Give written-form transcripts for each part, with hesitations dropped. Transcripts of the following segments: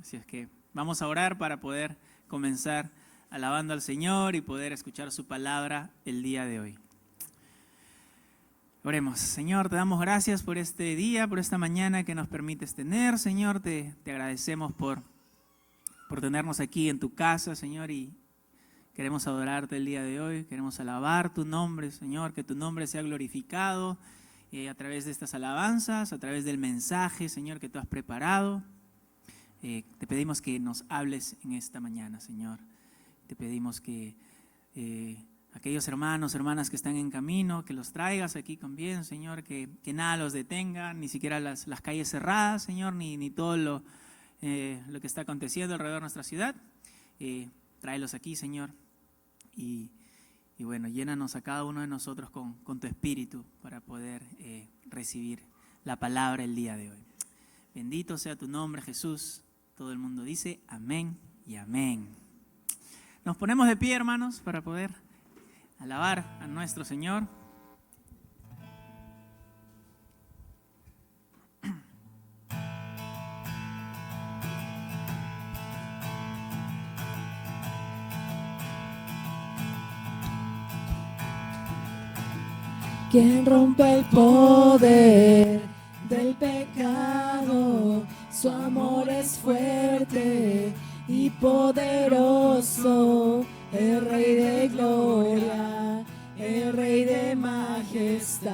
Así es que vamos a orar para poder comenzar alabando al Señor y poder escuchar su palabra el día de hoy. Oremos. Señor, te damos gracias por este día, por esta mañana que nos permites tener. Señor, te agradecemos por tenernos aquí en tu casa, Señor, y queremos adorarte el día de hoy. Queremos alabar tu nombre, Señor, que tu nombre sea glorificado a través de estas alabanzas, a través del mensaje, Señor, que tú has preparado. Te pedimos que nos hables en esta mañana, Señor. Te pedimos que aquellos hermanos, hermanas que están en camino, que los traigas aquí con bien, Señor, que nada los detenga, ni siquiera las calles cerradas, Señor, ni todo lo que está aconteciendo alrededor de nuestra ciudad. Tráelos aquí, Señor, y bueno, llénanos a cada uno de nosotros con tu espíritu para poder recibir la palabra el día de hoy. Bendito sea tu nombre, Jesús. Todo el mundo dice amén y amén. Nos ponemos de pie, hermanos, para poder alabar a nuestro Señor. Quien rompe el poder del pecado, su amor es fuerte y poderoso, el Rey de gloria, el Rey de majestad.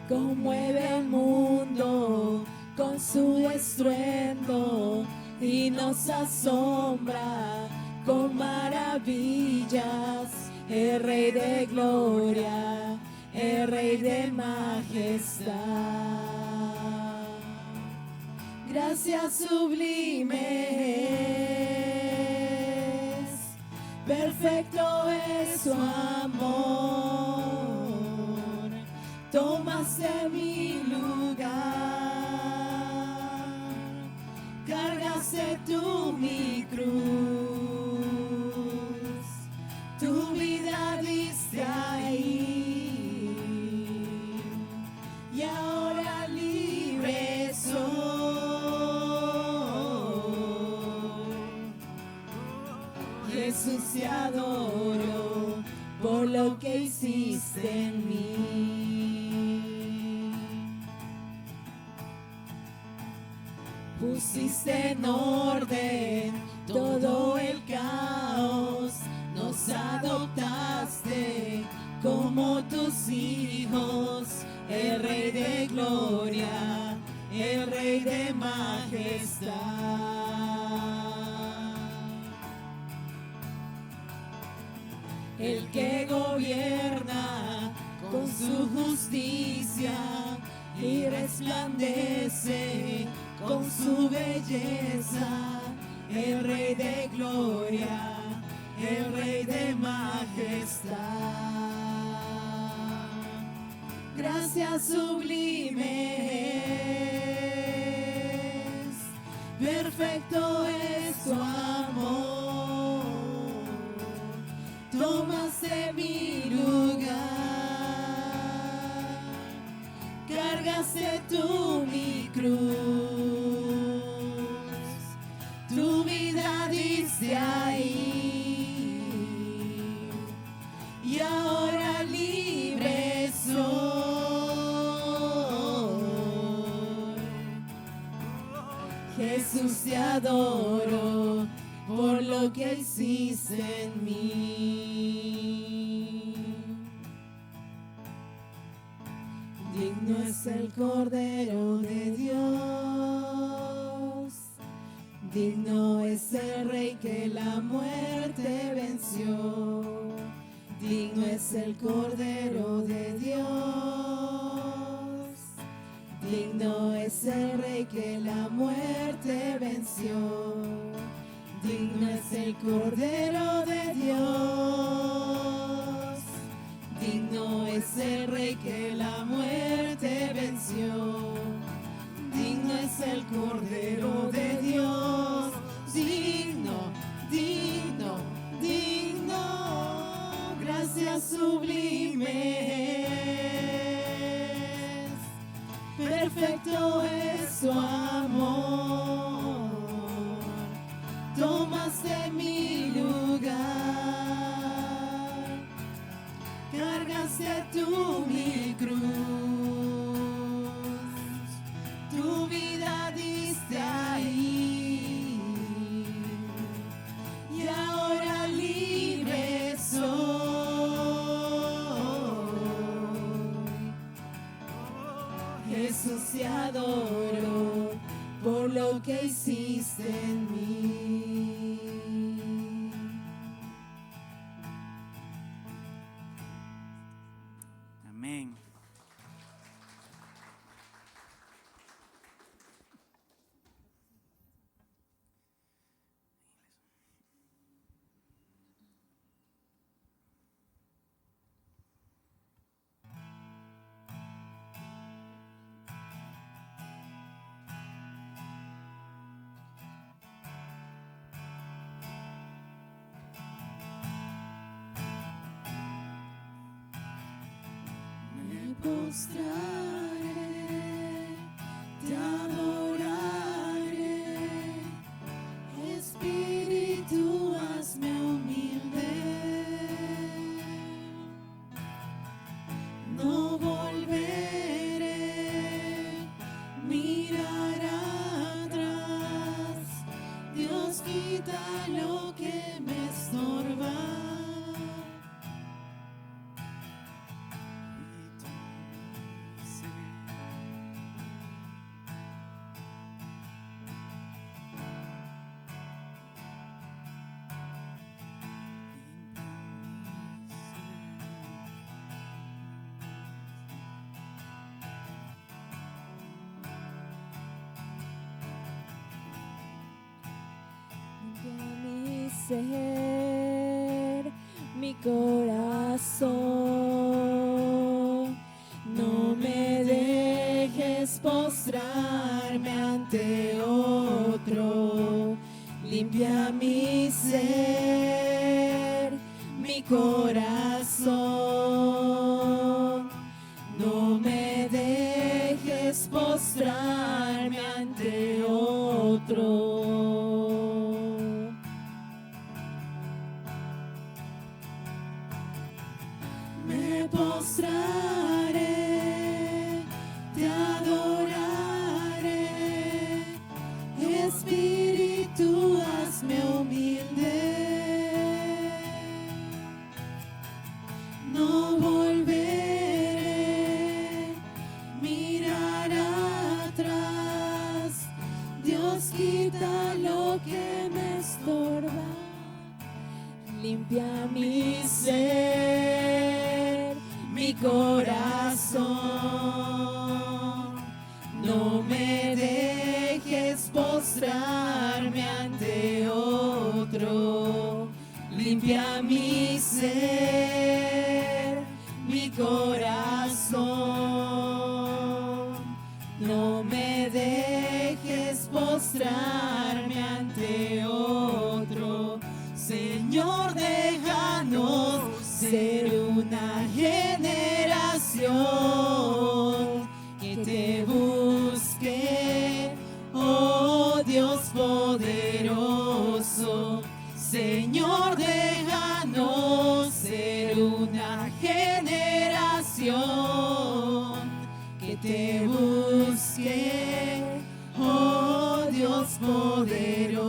Conmueve el mundo con su estruendo y nos asombra con maravillas, el Rey de gloria, el Rey de majestad. Gracias sublimes, perfecto es su amor, tomaste mi lugar, cargaste tú mi cruz. Tu vida diste ahí y ahora libre soy. Jesús, te adoro por lo que hiciste en mí. Pusiste en orden todo el caos, nos adoptaste como tus hijos, el Rey de gloria, el Rey de majestad. El que gobierna con su justicia y resplandece con su belleza, el Rey de gloria, el Rey de majestad. Gracias sublimes, perfecto es tu amor, tomaste mi lugar, cargaste tú mi cruz, tu vida diste ahí y ahora libre soy. Jesús, te adoro por lo que hiciste en mí. Digno es el Cordero de Dios, digno es el Rey que la muerte venció. Digno es el Cordero de Dios, digno es el Rey que la muerte venció. Digno es el Cordero de Dios, digno es el Rey que la muerte venció. Digno es el Cordero de Dios, digno, digno, digno. Gracias sublimes, perfecto es su amor. Tomaste mi lugar, cargaste tú mi cruz, tu vida diste ahí, y ahora libre soy. Jesús, te adoro por lo que hiciste en mí. Amén. Me postraré, te adoraré, Espíritu, hazme humilde. No volveré, mirar atrás, Dios quita lo que me estorba. Mi ser, mi corazón, no me dejes postrarme ante otro. Limpia mi ser, mi corazón, no me dejes postrarme ante otro. Me postraré, te adoraré, Espíritu, hazme humilde. No volveré, mirar atrás, Dios quita lo que me estorba. Limpia mi ser, mi corazón, no me dejes postrarme ante otro. Limpia mi ser, mi corazón, no me dejes postrarme ante otro. Señor, déjanos ser una generación que te busque, oh Dios poderoso. Señor, déjanos ser una generación que te busque, oh Dios poderoso.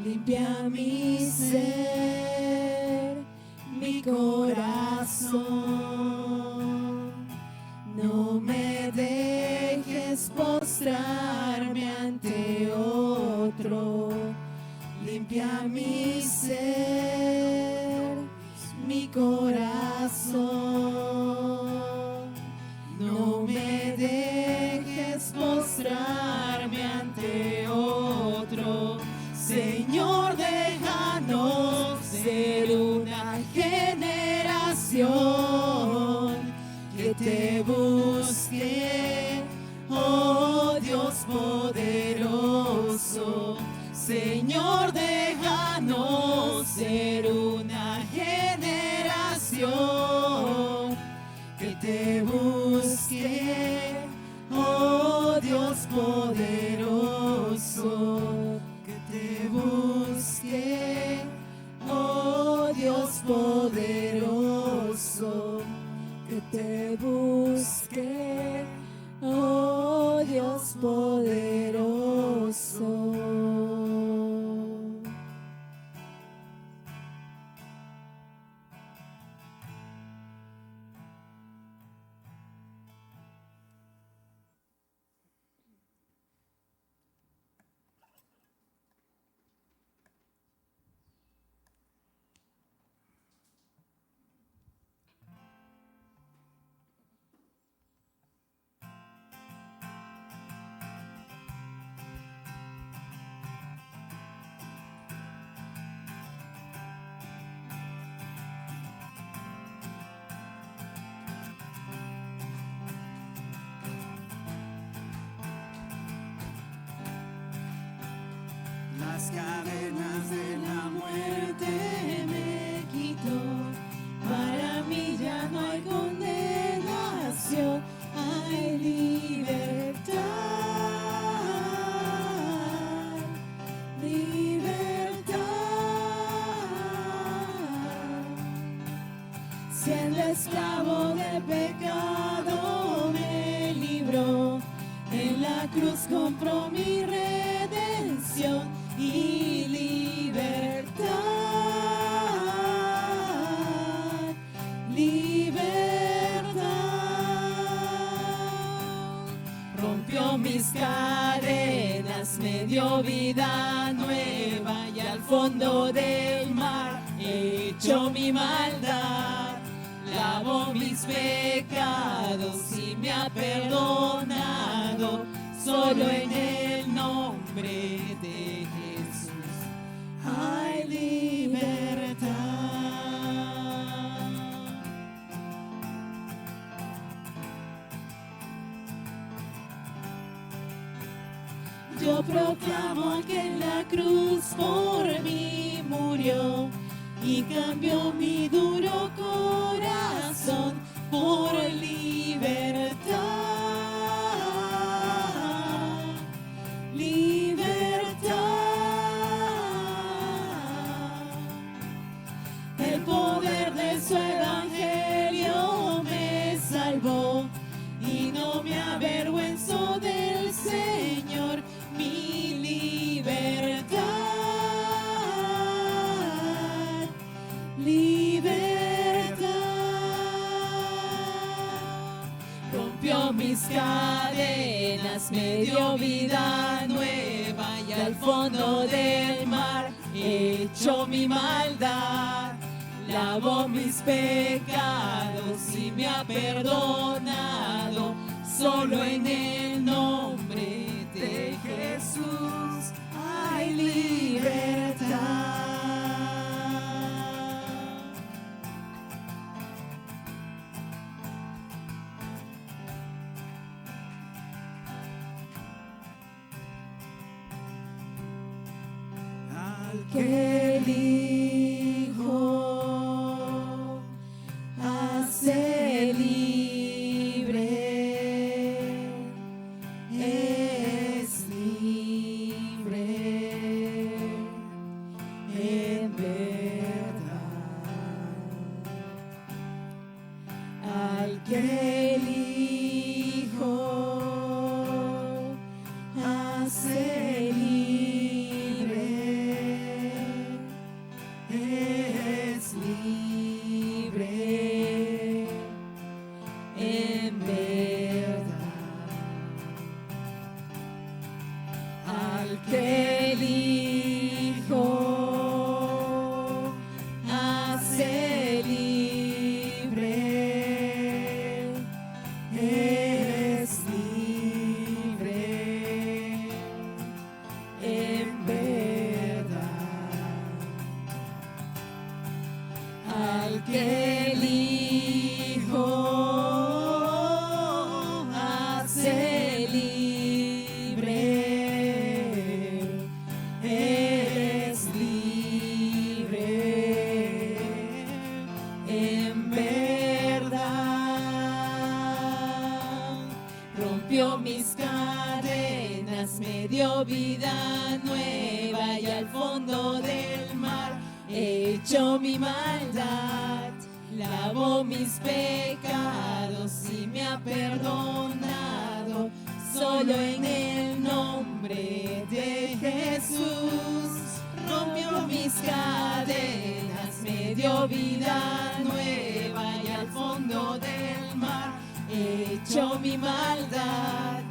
Limpia mi ser, mi corazón, no me dejes postrarme ante otro. Limpia mi ser, mi corazón, no me dejes postrarme ante otro. Señor, déjanos ser una generación que te busque, oh Dios poderoso. Señor, déjanos ser una generación que te busque, oh Dios poderoso. Las cadenas de la muerte me quitó, para mí ya no hay condenación, hay libertad, libertad. Siendo esclavo del pecado me libró, en la cruz compró mi redención y libertad, libertad. Rompió mis cadenas, me dio vida nueva y al fondo del mar echó mi maldad. Lavó mis pecados y me ha perdonado, solo en el nombre de Jesús hay libertad. Yo proclamo que en la cruz por mí murió y cambió mi duro corazón por libertad, libertad. El poder de su evangelio me salvó y no me avergüenzo del Señor, mi libertad. Libertad. Rompió mis cadenas, me dio vida nueva y al fondo del mar echó mi maldad. Lavó mis pecados y me ha perdonado, solo en el nombre de Jesús hay libertad. Que el Hijo hace libre, es libre en verdad. Al que el Hijo hace libre, es libre en verdad. Al que el Hijo hace libre, es libre en verdad. Al que el Hijo hace libre, es libre en verdad. Rompió mis cadenas, me dio vida nueva y al fondo del mar echó mi maldad. Lavó mis pecados Solo en el nombre de Jesús rompió mis cadenas, me dio vida nueva y al fondo del mar echó mi maldad,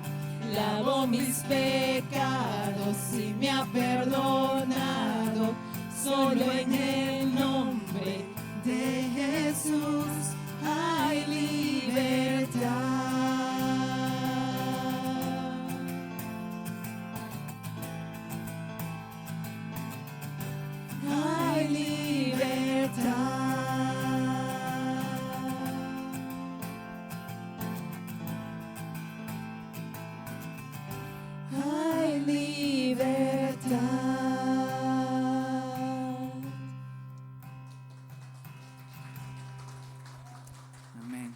lavó mis pecados y me ha perdonado. Solo en el nombre de Jesús hay libertad. Hay libertad. Hay libertad. Amén.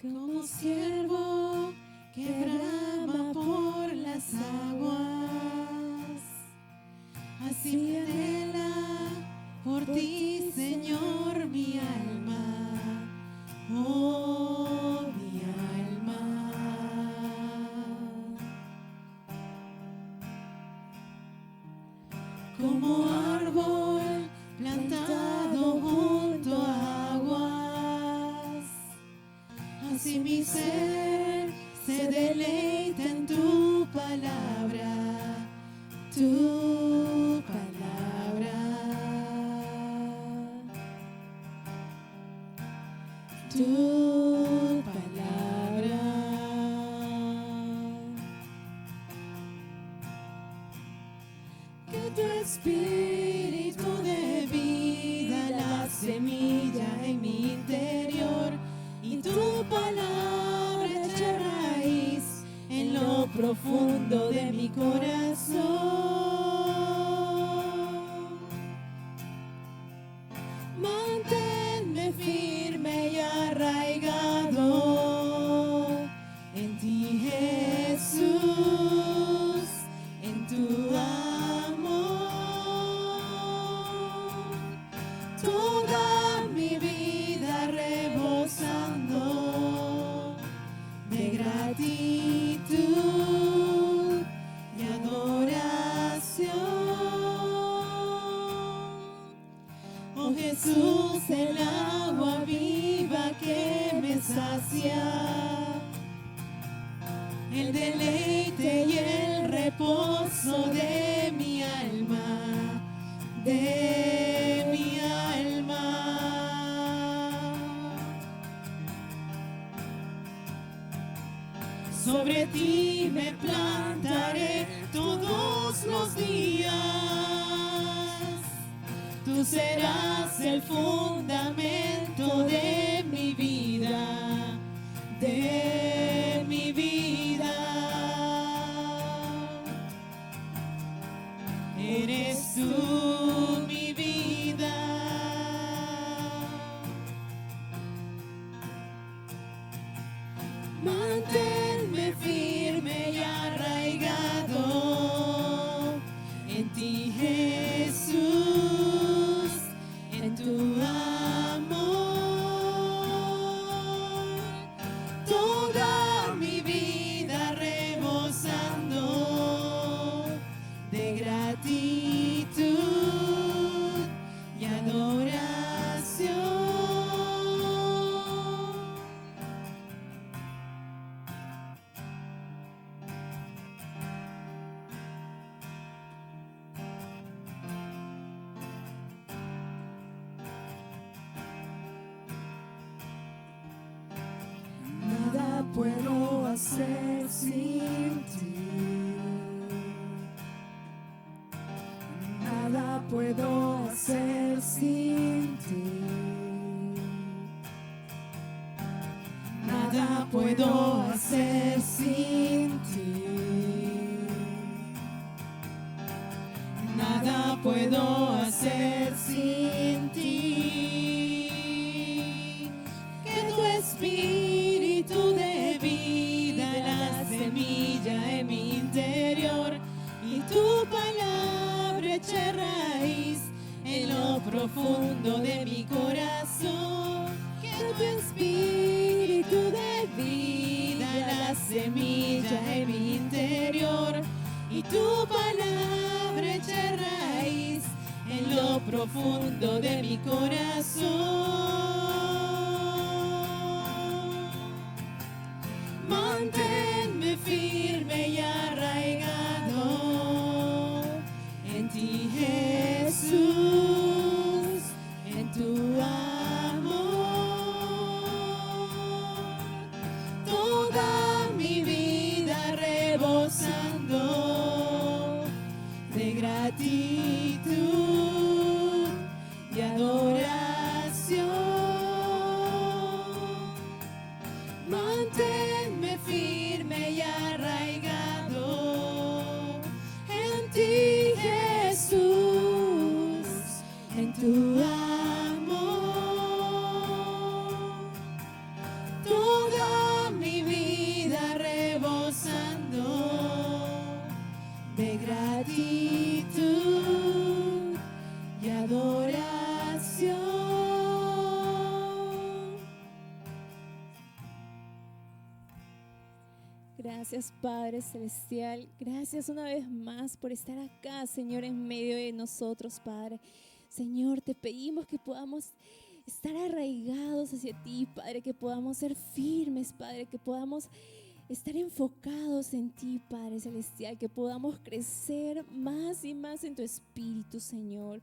Como siervo que brama por las aguas, así anhela por ti, Señor, mi alma, oh mi alma. Como árbol plantado junto a aguas, así mi ser se deleita en tu palabra, tu palabra, tu palabra. Que tu espíritu de vida, la semilla en mi interior, y tu palabra echa raíz en lo profundo de mi corazón. Manténme firme y arraigado en ti, Jesús, en tu amor. Toda mi vida rebosando de gratitud y adoración. Oh Jesús, el agua viva que me sacia, el deleite y el reposo de mi alma, de mi alma. Sobre ti me plantaré todos los días, tú serás el fundamento de mi vida, de mi vida. Eres tú mi vida. Manténme firme y arraigado en ti, Jesús, en tu amor. Toda mi vida rebosando de gratitud y adoración. Nada puedo hacer sin ti. Nada puedo hacer sin ti. Nada puedo hacer sin ti. puedo hacer sin ti. Que tu espíritu de vida, la semilla en mi interior, y tu palabra eche raíz en lo profundo de mi corazón. Que tu espíritu de vida, la semilla en mi interior, y tu palabra eche raíz en lo profundo de mi corazón. Manténme firme y arraigado en ti, Jesús, en tu amor. Toda mi vida rebosando de gratitud y adoración. Manténme firme y arraigado en ti, Jesús, en tu amor. Toda mi vida rebosando de gratitud y adoración. Gracias, Padre Celestial. Gracias una vez más por estar acá, Señor, en medio de nosotros, Padre. Señor, te pedimos que podamos estar arraigados hacia ti, Padre, que podamos ser firmes, Padre, que podamos estar enfocados en ti, Padre Celestial, que podamos crecer más y más en tu espíritu, Señor.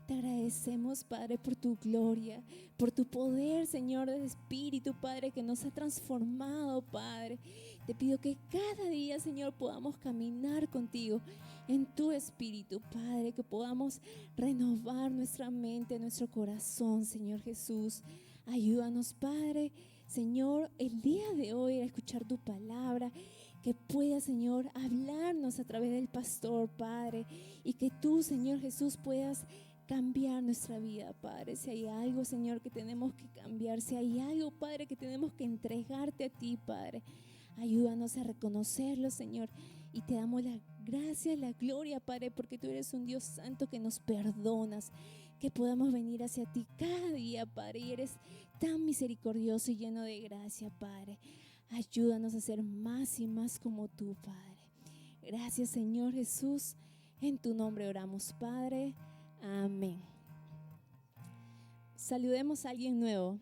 Te agradecemos, Padre, por tu gloria, por tu poder, Señor, del Espíritu, Padre, que nos ha transformado, Padre. Te pido que cada día, Señor, podamos caminar contigo en tu Espíritu, Padre, que podamos renovar nuestra mente, nuestro corazón, Señor Jesús. Ayúdanos, Padre, Señor, el día de hoy a escuchar tu palabra, que pueda, Señor, hablarnos a través del pastor, Padre, y que tú, Señor Jesús, puedas cambiar nuestra vida, Padre. Si hay algo, Señor, que tenemos que cambiar, si hay algo, Padre, que tenemos que entregarte a ti, Padre, ayúdanos a reconocerlo, Señor, y te damos la gracia, la gloria, Padre, porque tú eres un Dios santo que nos perdonas, que podamos venir hacia ti cada día, Padre, y eres tan misericordioso y lleno de gracia, Padre. Ayúdanos a ser más y más como tú, Padre. Gracias, Señor Jesús. En tu nombre oramos, Padre. Amén. Saludemos a alguien nuevo.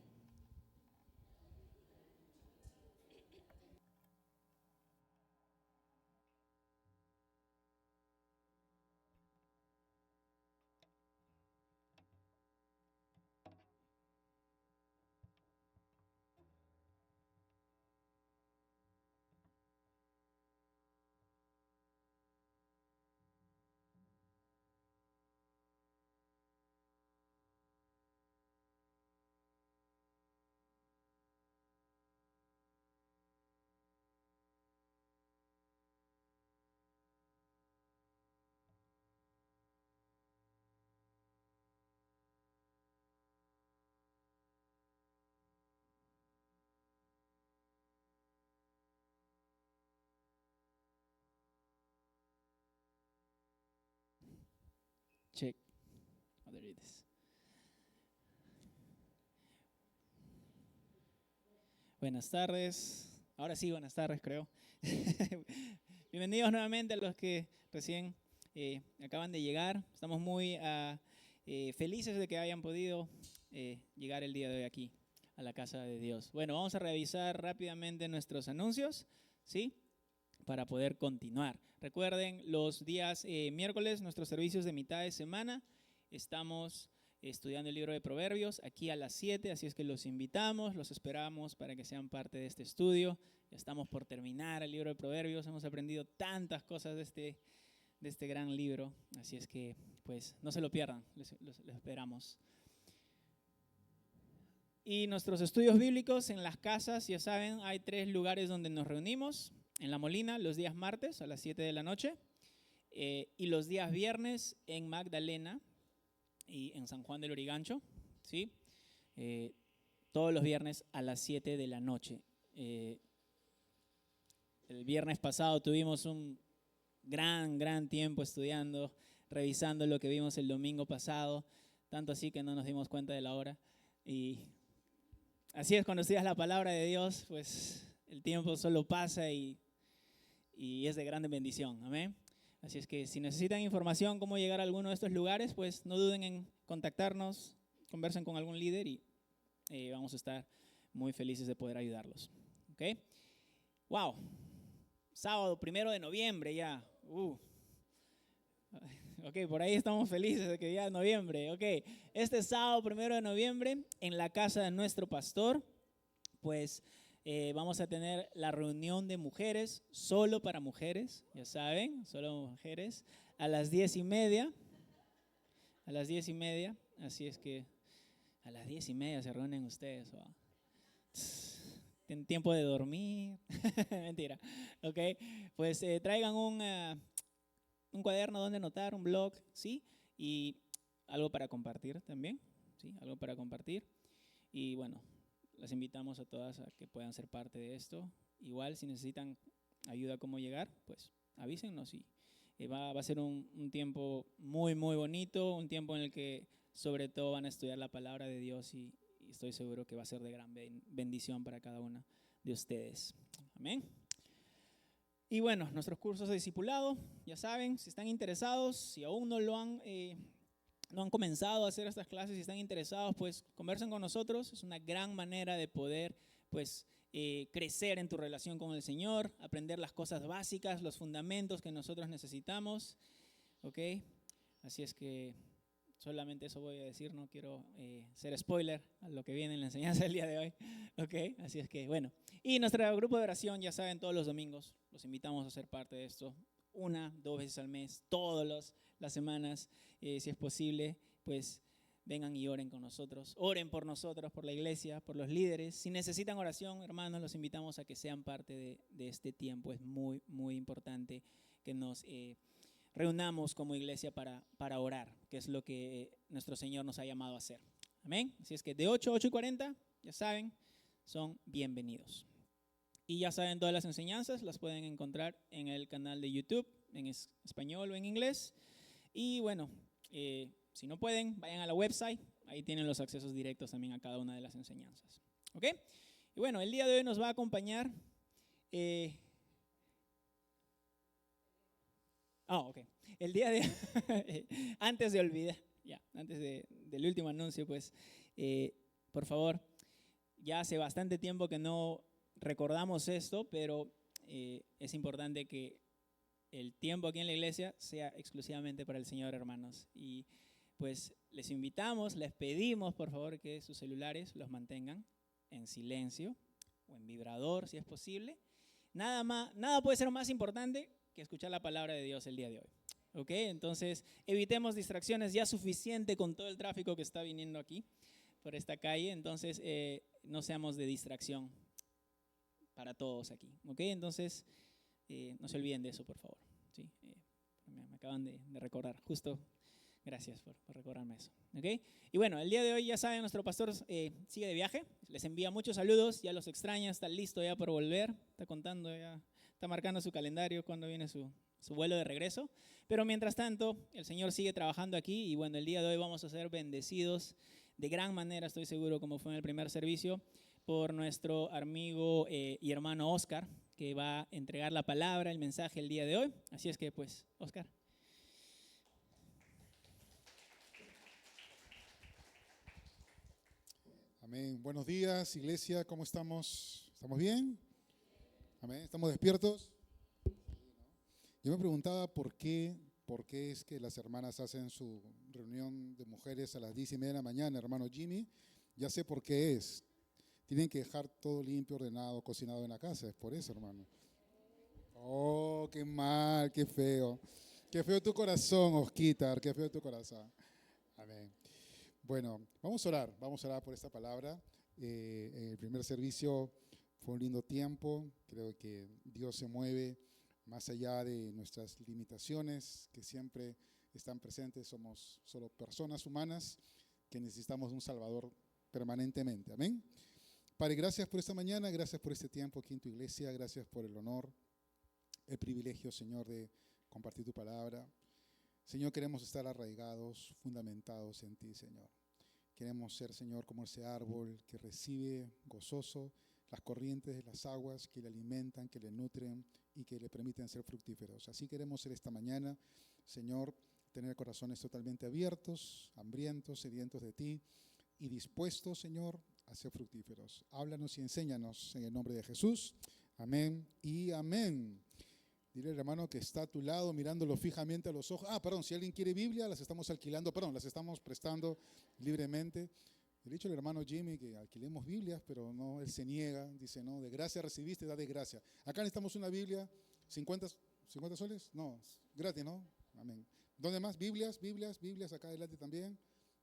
Check. Oh, there it is. Buenas tardes. Ahora sí, buenas tardes, creo. Bienvenidos nuevamente a los que recién acaban de llegar. Estamos muy felices de que hayan podido llegar el día de hoy aquí a la casa de Dios. Bueno, vamos a revisar rápidamente nuestros anuncios, ¿sí? Para poder continuar. Recuerden, los días miércoles, nuestros servicios de mitad de semana, estamos estudiando el libro de Proverbios aquí a las 7, así es que los invitamos, los esperamos para que sean parte de este estudio. Ya estamos por terminar el libro de Proverbios, hemos aprendido tantas cosas de este gran libro, así es que pues no se lo pierdan, les esperamos. Y nuestros estudios bíblicos en las casas, ya saben, hay 3 lugares donde nos reunimos. En La Molina, los días martes a las 7 de la noche. y los días viernes en Magdalena y en San Juan del Lurigancho, ¿sí? Todos los viernes a las 7 de la noche. El viernes pasado tuvimos un gran tiempo estudiando, revisando lo que vimos el domingo pasado, tanto así que no nos dimos cuenta de la hora. Y así es, cuando estudias la palabra de Dios, pues el tiempo solo pasa y es de grande bendición. Amén. Así es que si necesitan información cómo llegar a alguno de estos lugares, pues no duden en contactarnos, conversen con algún líder y vamos a estar muy felices de poder ayudarlos. ¿Ok? ¡Wow! Sábado 1 de noviembre ya. Ok, por ahí estamos felices de que ya es noviembre. Ok, este sábado 1 de noviembre en la casa de nuestro pastor, pues vamos a tener la reunión de mujeres, solo para mujeres, ya saben, solo mujeres, a las 10:30. A las 10:30, así es que a las 10:30 se reúnen ustedes. Wow. Tienen tiempo de dormir. Mentira. Ok, pues traigan un cuaderno donde anotar, un blog, ¿sí? Y algo para compartir también, ¿sí? Algo para compartir. Y bueno, las invitamos a todas a que puedan ser parte de esto. Igual, si necesitan ayuda a cómo llegar, pues avísennos. Y va a ser un tiempo muy bonito, un tiempo en el que sobre todo van a estudiar la palabra de Dios y estoy seguro que va a ser de gran bendición para cada una de ustedes. Amén. Y bueno, nuestros cursos de discipulado, ya saben, si están interesados, si aún no han comenzado a hacer estas clases, si están interesados, pues conversen con nosotros. Es una gran manera de poder pues crecer en tu relación con el Señor, aprender las cosas básicas, los fundamentos que nosotros necesitamos. ¿Ok? Así es que solamente eso voy a decir, no quiero ser spoiler a lo que viene en la enseñanza del día de hoy. ¿Ok? Así es que bueno. Y nuestro grupo de oración, ya saben, todos los domingos los invitamos a ser parte de esto. 1, 2 veces al mes, todas las semanas, si es posible, pues vengan y oren con nosotros. Oren por nosotros, por la iglesia, por los líderes. Si necesitan oración, hermanos, los invitamos a que sean parte de este tiempo. Es muy importante que nos reunamos como iglesia para orar, que es lo que nuestro Señor nos ha llamado a hacer. Amén. Así es que de 8:40, ya saben, son bienvenidos. Y ya saben, todas las enseñanzas las pueden encontrar en el canal de YouTube, en español o en inglés. Y bueno, si no pueden, vayan a la website, ahí tienen los accesos directos también a cada una de las enseñanzas. ¿Ok? Y bueno, el día de hoy nos va a acompañar ok. El día de antes de olvidar, antes del último anuncio, pues, por favor, ya hace bastante tiempo que no recordamos esto, pero es importante que el tiempo aquí en la iglesia sea exclusivamente para el Señor, hermanos. Y pues les invitamos, les pedimos, por favor, que sus celulares los mantengan en silencio o en vibrador, si es posible. Nada puede ser más importante que escuchar la palabra de Dios el día de hoy. ¿Ok? Entonces, evitemos distracciones, ya suficiente con todo el tráfico que está viniendo aquí por esta calle. Entonces, no seamos de distracción para todos aquí. ¿Ok? Entonces, no se olviden de eso, por favor. ¿Sí? Me acaban de recordar, justo. Gracias por recordarme eso. ¿Okay? Y bueno, el día de hoy ya saben, nuestro pastor sigue de viaje, les envía muchos saludos, ya los extraña, está listo ya por volver, está contando, ya está marcando su calendario cuando viene su vuelo de regreso. Pero mientras tanto, el Señor sigue trabajando aquí y bueno, el día de hoy vamos a ser bendecidos de gran manera, estoy seguro, como fue en el primer servicio, por nuestro amigo y hermano Oscar, que va a entregar la palabra, el mensaje el día de hoy. Así es que pues, Oscar. Amén. Buenos días, iglesia, ¿cómo estamos? ¿Estamos bien? Amén. ¿Estamos despiertos? Yo me preguntaba por qué es que las hermanas hacen su reunión de mujeres a las 10:30 de la mañana, hermano Jimmy. Ya sé por qué es. Tienen que dejar todo limpio, ordenado, cocinado en la casa. Es por eso, hermano. Oh, qué mal, qué feo. Qué feo tu corazón, Osquitar, qué feo tu corazón. Amén. Bueno, vamos a orar por esta palabra. En el primer servicio fue un lindo tiempo, creo que Dios se mueve más allá de nuestras limitaciones que siempre están presentes, somos solo personas humanas que necesitamos un Salvador permanentemente. Amén. Padre, gracias por esta mañana, gracias por este tiempo aquí en tu iglesia, gracias por el honor, el privilegio, Señor, de compartir tu palabra. Señor, queremos estar arraigados, fundamentados en ti, Señor. Queremos ser, Señor, como ese árbol que recibe gozoso las corrientes de las aguas que le alimentan, que le nutren y que le permiten ser fructíferos. Así queremos ser esta mañana, Señor, tener corazones totalmente abiertos, hambrientos, sedientos de ti y dispuestos, Señor, a ser fructíferos. Háblanos y enséñanos en el nombre de Jesús. Amén y amén. Dile al hermano que está a tu lado mirándolo fijamente a los ojos. Perdón, si alguien quiere Biblia, las estamos alquilando, las estamos prestando libremente. Le he dicho al hermano Jimmy que alquilemos Biblias, pero no, él se niega, dice, no, de gracia recibiste, da de gracia. Acá necesitamos una Biblia, 50 soles, no, gratis, ¿no? Amén. ¿Dónde más? Biblias, acá adelante también,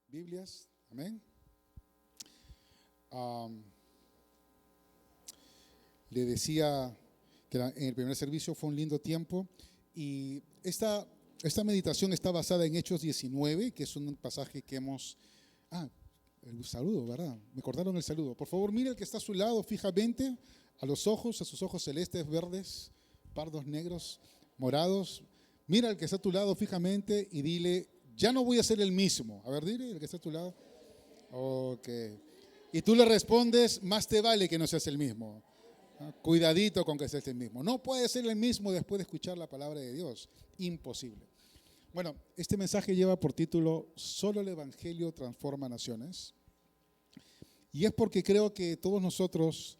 Biblias, amén. Le decía que en el primer servicio fue un lindo tiempo y esta meditación está basada en Hechos 19, que es un pasaje que hemos... el saludo, ¿verdad? Me cortaron el saludo. Por favor, mire al que está a su lado fijamente, a sus ojos celestes, verdes, pardos, negros, morados. Mira al que está a tu lado fijamente y dile, ya no voy a ser el mismo. A ver, dile, el que está a tu lado. Ok. Y tú le respondes, más te vale que no seas el mismo. Cuidadito con que seas el mismo. No puedes ser el mismo después de escuchar la palabra de Dios. Imposible. Bueno, este mensaje lleva por título Solo el Evangelio transforma naciones. Y es porque creo que todos nosotros,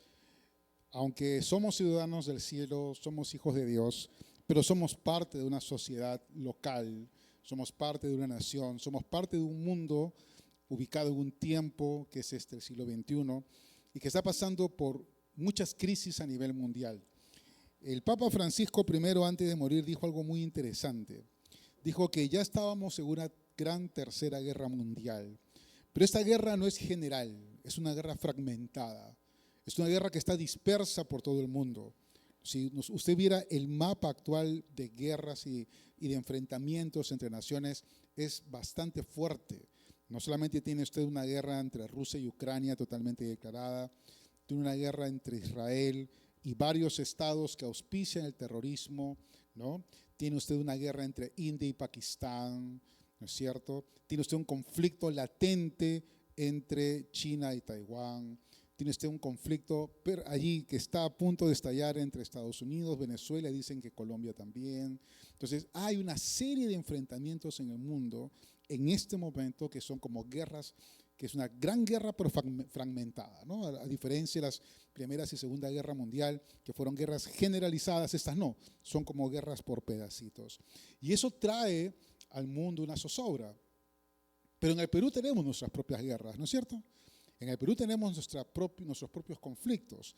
aunque somos ciudadanos del cielo, somos hijos de Dios, pero somos parte de una sociedad local, somos parte de una nación, somos parte de un mundo ubicado en un tiempo que es el siglo XXI y que está pasando por muchas crisis a nivel mundial. El Papa Francisco I, antes de morir, dijo algo muy interesante. Dijo que ya estábamos en una gran tercera guerra mundial, pero esta guerra no es general, es una guerra fragmentada, es una guerra que está dispersa por todo el mundo. Si usted viera el mapa actual de guerras y de enfrentamientos entre naciones, es bastante fuerte. No solamente tiene usted una guerra entre Rusia y Ucrania totalmente declarada, tiene una guerra entre Israel y varios estados que auspician el terrorismo, ¿no? Tiene usted una guerra entre India y Pakistán, ¿no es cierto? Tiene usted un conflicto latente entre China y Taiwán. Tiene usted un conflicto allí que está a punto de estallar entre Estados Unidos, Venezuela, dicen que Colombia también. Entonces, hay una serie de enfrentamientos en el mundo en este momento que son como guerras, que es una gran guerra pero fragmentada, ¿no? A diferencia de las Primera y Segunda Guerra Mundial, que fueron guerras generalizadas, estas no, son como guerras por pedacitos. Y eso trae al mundo una zozobra. Pero en el Perú tenemos nuestras propias guerras, ¿no es cierto? En el Perú tenemos nuestros propios conflictos.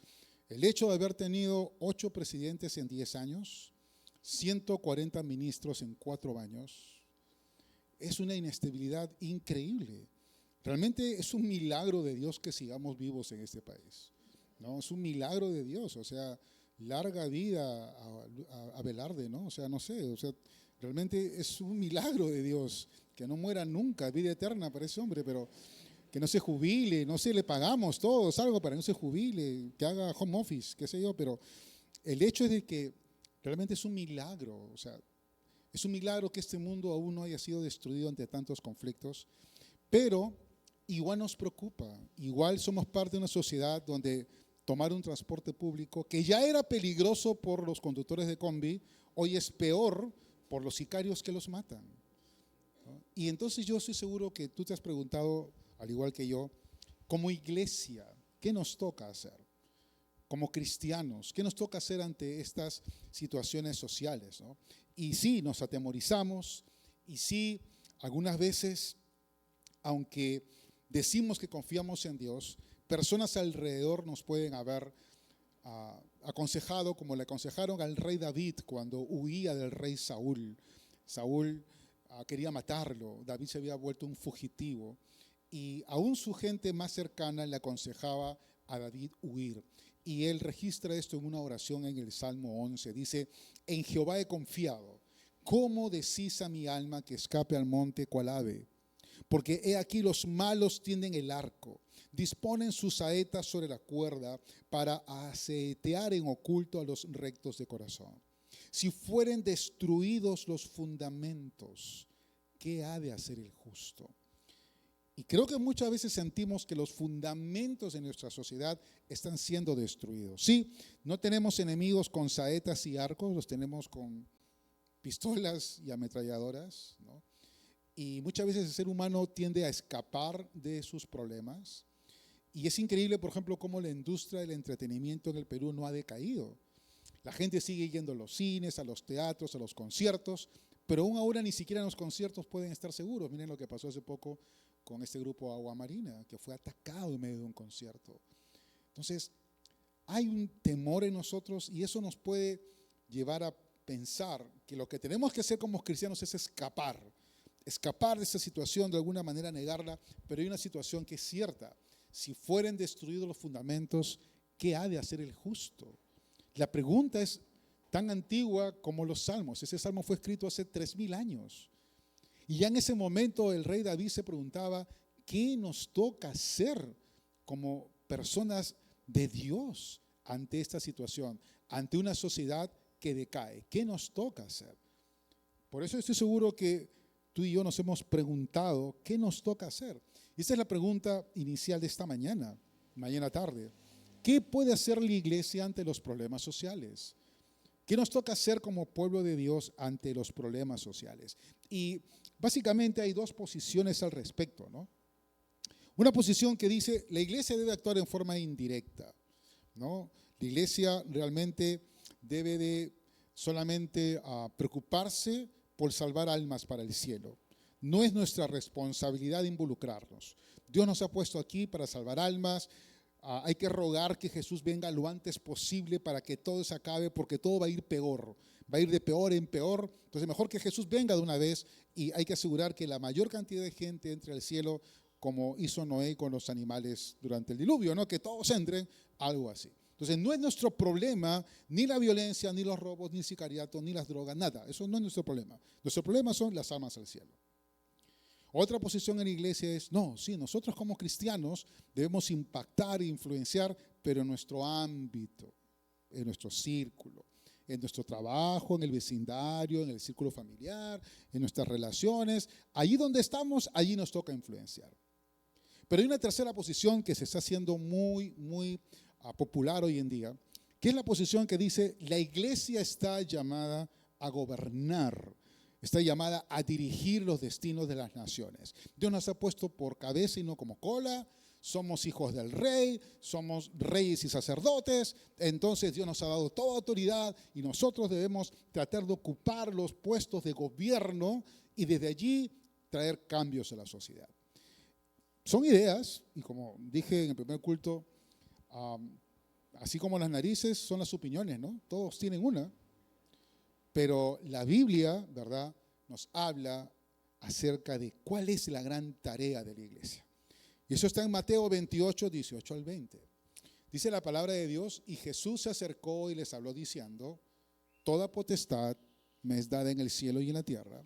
El hecho de haber tenido 8 presidentes en 10 años, 140 ministros en 4 años, es una inestabilidad increíble. Realmente es un milagro de Dios que sigamos vivos en este país, ¿no? Es un milagro de Dios, o sea, larga vida a Velarde, ¿no? O sea, no sé, o sea, realmente es un milagro de Dios, que no muera nunca, vida eterna para ese hombre, pero que no se jubile, no sé, le pagamos todos algo para que no se jubile, que haga home office, qué sé yo, pero el hecho es de que realmente es un milagro, o sea, es un milagro que este mundo aún no haya sido destruido ante tantos conflictos, pero igual nos preocupa, igual somos parte de una sociedad donde tomar un transporte público, que ya era peligroso por los conductores de combi, hoy es peor por los sicarios que los matan, ¿no? Y entonces yo estoy seguro que tú te has preguntado, al igual que yo, como iglesia, ¿qué nos toca hacer? Como cristianos, ¿qué nos toca hacer ante estas situaciones sociales, ¿no? Y sí, nos atemorizamos, y sí, algunas veces, aunque decimos que confiamos en Dios, personas alrededor nos pueden haber aconsejado, como le aconsejaron al rey David cuando huía del rey Saúl. Saúl quería matarlo, David se había vuelto un fugitivo, y aún su gente más cercana le aconsejaba a David huir. y él registra esto en una oración en el Salmo 11. Dice, en Jehová he confiado. ¿Cómo decís a mi alma que escape al monte cual ave? Porque he aquí los malos tienden el arco, disponen sus saetas sobre la cuerda para asetear en oculto a los rectos de corazón. Si fueren destruidos los fundamentos, ¿qué ha de hacer el justo? Y creo que muchas veces sentimos que los fundamentos de nuestra sociedad están siendo destruidos. Sí, no tenemos enemigos con saetas y arcos, los tenemos con pistolas y ametralladoras, ¿no? Y muchas veces el ser humano tiende a escapar de sus problemas. Y es increíble, por ejemplo, cómo la industria del entretenimiento en el Perú no ha decaído. La gente sigue yendo a los cines, a los teatros, a los conciertos, pero aún ahora ni siquiera en los conciertos pueden estar seguros. Miren lo que pasó hace poco con este grupo Agua Marina, que fue atacado en medio de un concierto. Entonces, hay un temor en nosotros y eso nos puede llevar a pensar que lo que tenemos que hacer como cristianos es escapar de esa situación, de alguna manera negarla, pero hay una situación que es cierta. Si fueren destruidos los fundamentos, ¿qué ha de hacer el justo? La pregunta es tan antigua como los salmos. Ese salmo fue escrito hace 3000 años. Y ya en ese momento el rey David se preguntaba, ¿qué nos toca hacer como personas de Dios ante esta situación, ante una sociedad que decae? ¿Qué nos toca hacer? Por eso estoy seguro que tú y yo nos hemos preguntado, ¿qué nos toca hacer? Y esta es la pregunta inicial de esta mañana tarde. ¿Qué puede hacer la iglesia ante los problemas sociales? ¿Qué nos toca hacer como pueblo de Dios ante los problemas sociales? Y básicamente hay dos posiciones al respecto, ¿no? Una posición que dice, la iglesia debe actuar en forma indirecta, ¿no? La iglesia realmente debe de solamente preocuparse por salvar almas para el cielo. No es nuestra responsabilidad involucrarnos. Dios nos ha puesto aquí para salvar almas. Hay que rogar que Jesús venga lo antes posible para que todo se acabe, porque todo va a ir peor, va a ir de peor en peor. Entonces mejor que Jesús venga de una vez y hay que asegurar que la mayor cantidad de gente entre al cielo, como hizo Noé con los animales durante el diluvio, ¿no? Que todos entren, algo así. Entonces no es nuestro problema ni la violencia, ni los robos, ni el sicariato, ni las drogas, nada. Eso no es nuestro problema. Nuestro problema son las almas al cielo. Otra posición en la iglesia es, no, sí, nosotros como cristianos debemos impactar e influenciar, pero en nuestro ámbito, en nuestro círculo, en nuestro trabajo, en el vecindario, en el círculo familiar, en nuestras relaciones. Allí donde estamos, allí nos toca influenciar. Pero hay una tercera posición que se está haciendo muy popular hoy en día, que es la posición que dice, la iglesia está llamada a gobernar, está llamada a dirigir los destinos de las naciones. Dios nos ha puesto por cabeza y no como cola. Somos hijos del rey, somos reyes y sacerdotes. Entonces Dios nos ha dado toda autoridad y nosotros debemos tratar de ocupar los puestos de gobierno y desde allí traer cambios a la sociedad. Son ideas, y como dije en el primer culto, así como las narices son las opiniones, ¿no? Todos tienen una. Pero la Biblia, ¿verdad?, nos habla acerca de cuál es la gran tarea de la iglesia. Y eso está en Mateo 28, 18 al 20. Dice la palabra de Dios, y Jesús se acercó y les habló diciendo, toda potestad me es dada en el cielo y en la tierra.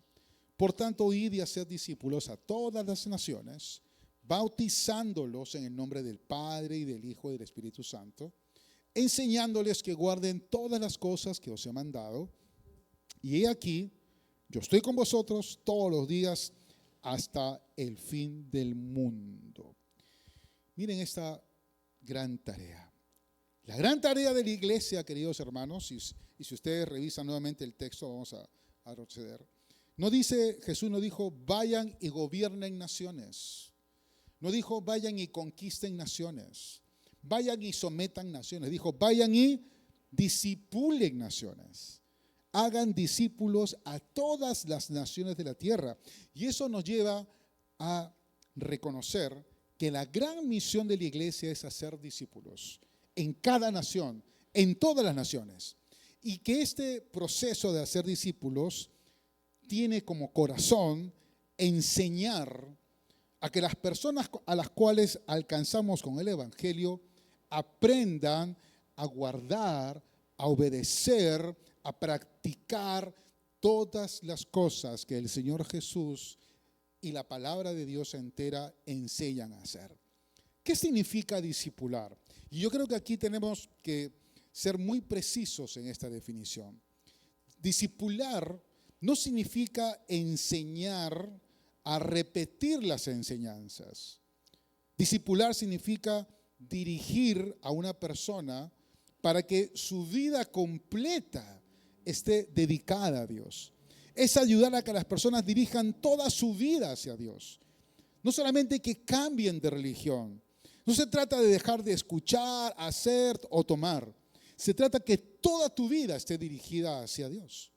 Por tanto, id y haced discípulos a todas las naciones, bautizándolos en el nombre del Padre y del Hijo y del Espíritu Santo, enseñándoles que guarden todas las cosas que os he mandado. Y he aquí, yo estoy con vosotros todos los días hasta el fin del mundo. Miren esta gran tarea. La gran tarea de la iglesia, queridos hermanos, y si ustedes revisan nuevamente el texto, vamos a retroceder. No dice, Jesús no dijo, vayan y gobiernen naciones. No dijo, vayan y conquisten naciones. Vayan y sometan naciones. Dijo, vayan y discipulen naciones. Hagan discípulos a todas las naciones de la tierra. Y eso nos lleva a reconocer que la gran misión de la iglesia es hacer discípulos en cada nación, en todas las naciones. Y que este proceso de hacer discípulos tiene como corazón enseñar a que las personas a las cuales alcanzamos con el evangelio aprendan a guardar, a obedecer, a practicar todas las cosas que el Señor Jesús y la palabra de Dios entera enseñan a hacer. ¿Qué significa discipular? Y yo creo que aquí tenemos que ser muy precisos en esta definición. Discipular no significa enseñar a repetir las enseñanzas. Discipular significa dirigir a una persona para que su vida completa esté dedicada a Dios. Es ayudar a que las personas dirijan toda su vida hacia Dios. No solamente que cambien de religión. No se trata de dejar de escuchar, hacer o tomar. Se trata que toda tu vida esté dirigida hacia Dios.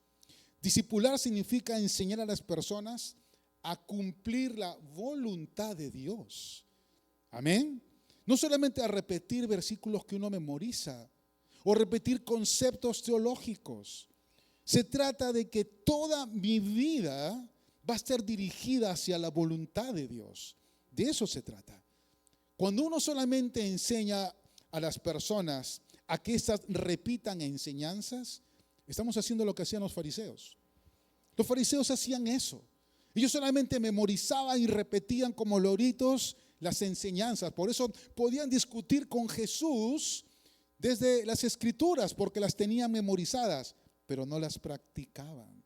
Discipular significa enseñar a las personas a cumplir la voluntad de Dios. Amén. No solamente a repetir versículos que uno memoriza o repetir conceptos teológicos. Se trata de que toda mi vida va a estar dirigida hacia la voluntad de Dios. De eso se trata. Cuando uno solamente enseña a las personas a que éstas repitan enseñanzas, estamos haciendo lo que hacían los fariseos. Los fariseos hacían eso. Ellos solamente memorizaban y repetían como loritos las enseñanzas. Por eso podían discutir con Jesús desde las Escrituras, porque las tenían memorizadas, pero no las practicaban.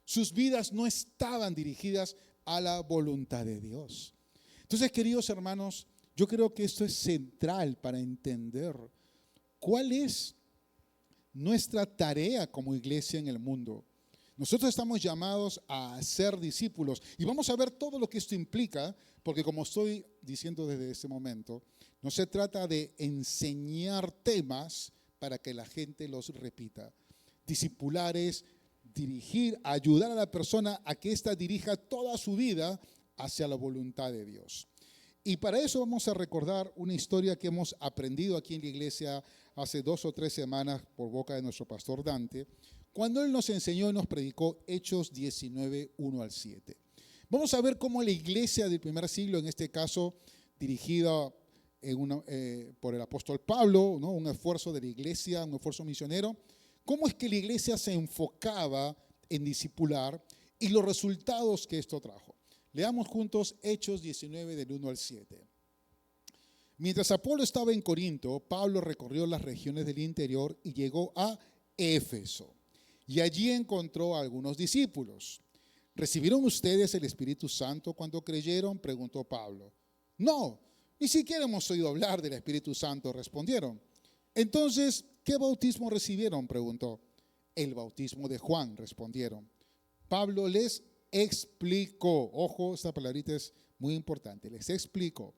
Sus vidas no estaban dirigidas a la voluntad de Dios. Entonces, queridos hermanos, yo creo que esto es central para entender cuál es nuestra tarea como iglesia en el mundo. Nosotros estamos llamados a ser discípulos y vamos a ver todo lo que esto implica, porque como estoy diciendo desde este momento, no se trata de enseñar temas para que la gente los repita. Discipular es dirigir, ayudar a la persona a que ésta dirija toda su vida hacia la voluntad de Dios. Y para eso vamos a recordar una historia que hemos aprendido aquí en la iglesia hace 2 o 3 semanas por boca de nuestro pastor Dante, cuando él nos enseñó y nos predicó Hechos 19, 1 al 7. Vamos a ver cómo la iglesia del primer siglo, en este caso dirigida por el apóstol Pablo, ¿no? Un esfuerzo de la iglesia, un esfuerzo misionero, cómo es que la iglesia se enfocaba en discipular y los resultados que esto trajo. Leamos juntos Hechos 19 del 1 al 7. Mientras Apolo estaba en Corinto, Pablo recorrió las regiones del interior y llegó a Éfeso. Y allí encontró a algunos discípulos. ¿Recibieron ustedes el Espíritu Santo cuando creyeron?, preguntó Pablo. No, ni siquiera hemos oído hablar del Espíritu Santo, respondieron. Entonces, ¿qué bautismo recibieron?, preguntó. El bautismo de Juan, respondieron. Pablo les explicó, ojo, esta palabrita es muy importante, les explicó.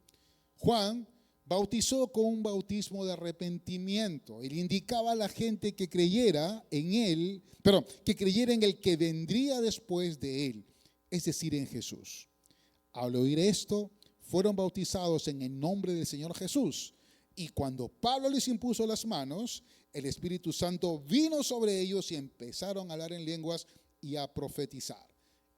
Juan bautizó con un bautismo de arrepentimiento. Él indicaba a la gente que creyera en él, que creyera en el que vendría después de él, es decir, en Jesús. Al oír esto, fueron bautizados en el nombre del Señor Jesús. Y cuando Pablo les impuso las manos, el Espíritu Santo vino sobre ellos y empezaron a hablar en lenguas y a profetizar.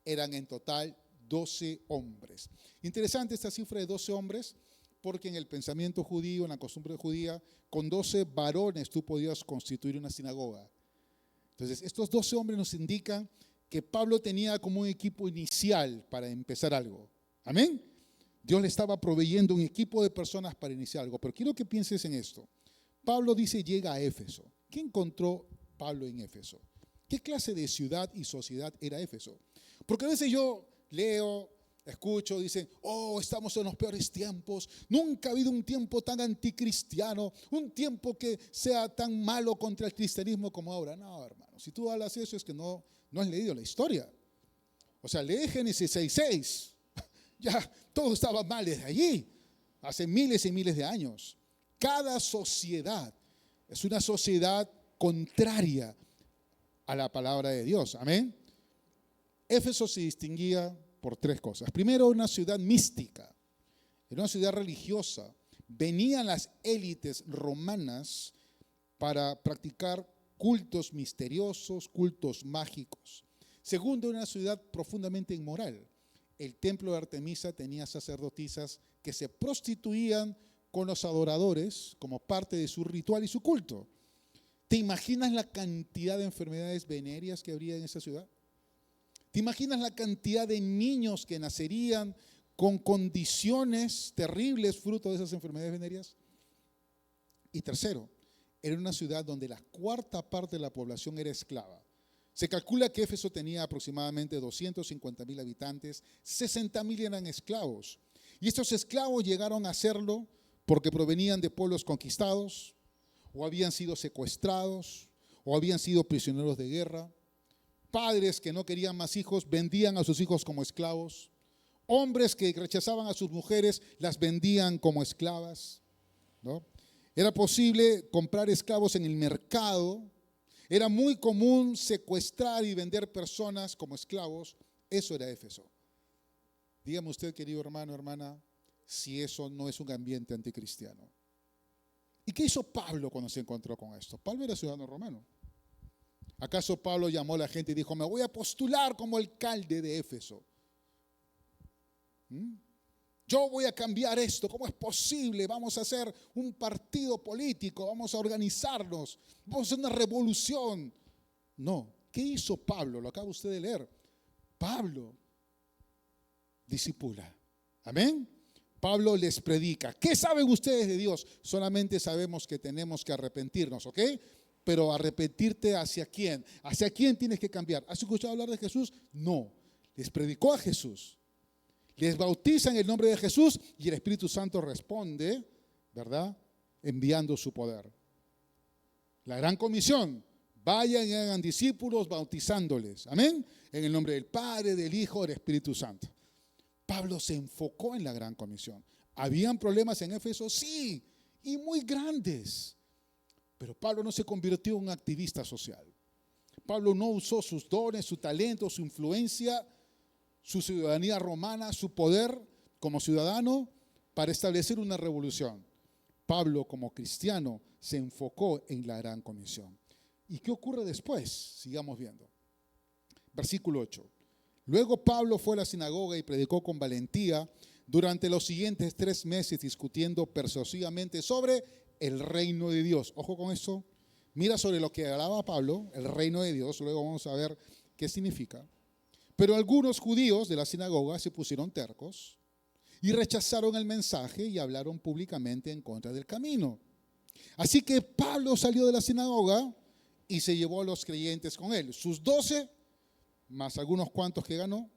Eran en total 12 hombres. Interesante esta cifra de 12 hombres, porque en el pensamiento judío, en la costumbre judía, con 12 varones tú podías constituir una sinagoga. Entonces, estos 12 hombres nos indican que Pablo tenía como un equipo inicial para empezar algo. Amén. Dios le estaba proveyendo un equipo de personas para iniciar algo. Pero quiero que pienses en esto. Pablo dice, llega a Éfeso. ¿Qué encontró Pablo en Éfeso? ¿Qué clase de ciudad y sociedad era Éfeso? Porque a veces yo leo, escucho, dicen, estamos en los peores tiempos, nunca ha habido un tiempo tan anticristiano, un tiempo que sea tan malo contra el cristianismo como ahora. No, hermano, si tú hablas eso es que no has leído la historia. O sea, lee Génesis 6:6, ya todo estaba mal desde allí, hace miles y miles de años. Cada sociedad es una sociedad contraria a la palabra de Dios, amén. Éfeso se distinguía por 3 cosas. Primero, una ciudad mística, era una ciudad religiosa. Venían las élites romanas para practicar cultos misteriosos, cultos mágicos. Segundo, una ciudad profundamente inmoral. El templo de Artemisa tenía sacerdotisas que se prostituían con los adoradores como parte de su ritual y su culto. ¿Te imaginas la cantidad de enfermedades venéreas que habría en esa ciudad? ¿Te imaginas la cantidad de niños que nacerían con condiciones terribles fruto de esas enfermedades venéreas? Y tercero, era una ciudad donde la cuarta parte de la población era esclava. Se calcula que Éfeso tenía aproximadamente 250,000 habitantes, 60,000 eran esclavos. Y estos esclavos llegaron a serlo porque provenían de pueblos conquistados, o habían sido secuestrados, o habían sido prisioneros de guerra. Padres que no querían más hijos vendían a sus hijos como esclavos. Hombres que rechazaban a sus mujeres las vendían como esclavas, ¿no? Era posible comprar esclavos en el mercado. Era muy común secuestrar y vender personas como esclavos. Eso era Éfeso. Dígame usted, querido hermano, hermana, si eso no es un ambiente anticristiano. ¿Y qué hizo Pablo cuando se encontró con esto? Pablo era ciudadano romano. ¿Acaso Pablo llamó a la gente y dijo, me voy a postular como alcalde de Éfeso? Yo voy a cambiar esto, ¿cómo es posible? Vamos a hacer un partido político, vamos a organizarnos, vamos a hacer una revolución. No, ¿qué hizo Pablo? Lo acaba usted de leer. Pablo discipula. Amén. Pablo les predica. ¿Qué saben ustedes de Dios? Solamente sabemos que tenemos que arrepentirnos, ¿ok? Pero arrepentirte ¿hacia quién? ¿Hacia quién tienes que cambiar? ¿Has escuchado hablar de Jesús? No. Les predicó a Jesús. Les bautiza en el nombre de Jesús y el Espíritu Santo responde, ¿verdad? Enviando su poder. La gran comisión, vayan y hagan discípulos bautizándoles, amén, en el nombre del Padre, del Hijo, del Espíritu Santo. Pablo se enfocó en la gran comisión. ¿Habían problemas en Éfeso? Sí, y muy grandes. Pero Pablo no se convirtió en un activista social. Pablo no usó sus dones, su talento, su influencia, su ciudadanía romana, su poder como ciudadano para establecer una revolución. Pablo, como cristiano, se enfocó en la gran comisión. ¿Y qué ocurre después? Sigamos viendo. Versículo 8. Luego Pablo fue a la sinagoga y predicó con valentía durante los siguientes 3 meses, discutiendo persuasivamente sobre el reino de Dios. Ojo con eso. Mira sobre lo que hablaba Pablo, el reino de Dios. Luego vamos a ver qué significa. Pero algunos judíos de la sinagoga se pusieron tercos y rechazaron el mensaje y hablaron públicamente en contra del camino. Así que Pablo salió de la sinagoga y se llevó a los creyentes con él, sus 12, más algunos cuantos que ganó.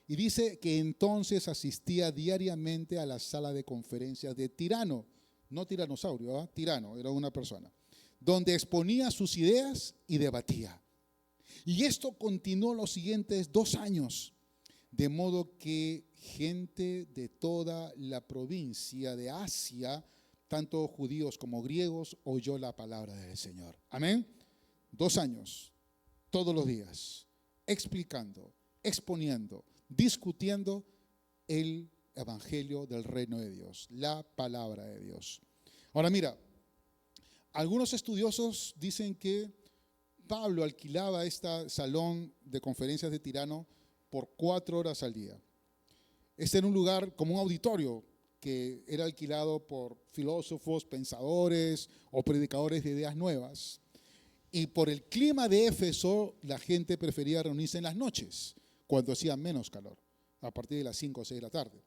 Y dice que entonces asistía diariamente a la sala de conferencias de Tirano, no tiranosaurio, Tirano, era una persona, donde exponía sus ideas y debatía. Y esto continuó los siguientes 2 años, de modo que gente de toda la provincia de Asia, tanto judíos como griegos, oyó la palabra del Señor. Amén. 2 años, todos los días, explicando, exponiendo, discutiendo el evangelio del reino de Dios, la palabra de Dios. Ahora mira, algunos estudiosos dicen que Pablo alquilaba este salón de conferencias de Tirano por 4 horas al día. Este era un lugar como un auditorio que era alquilado por filósofos, pensadores o predicadores de ideas nuevas. Y por el clima de Éfeso, la gente prefería reunirse en las noches, cuando hacía menos calor, a partir de las 5 o 6 de la tarde.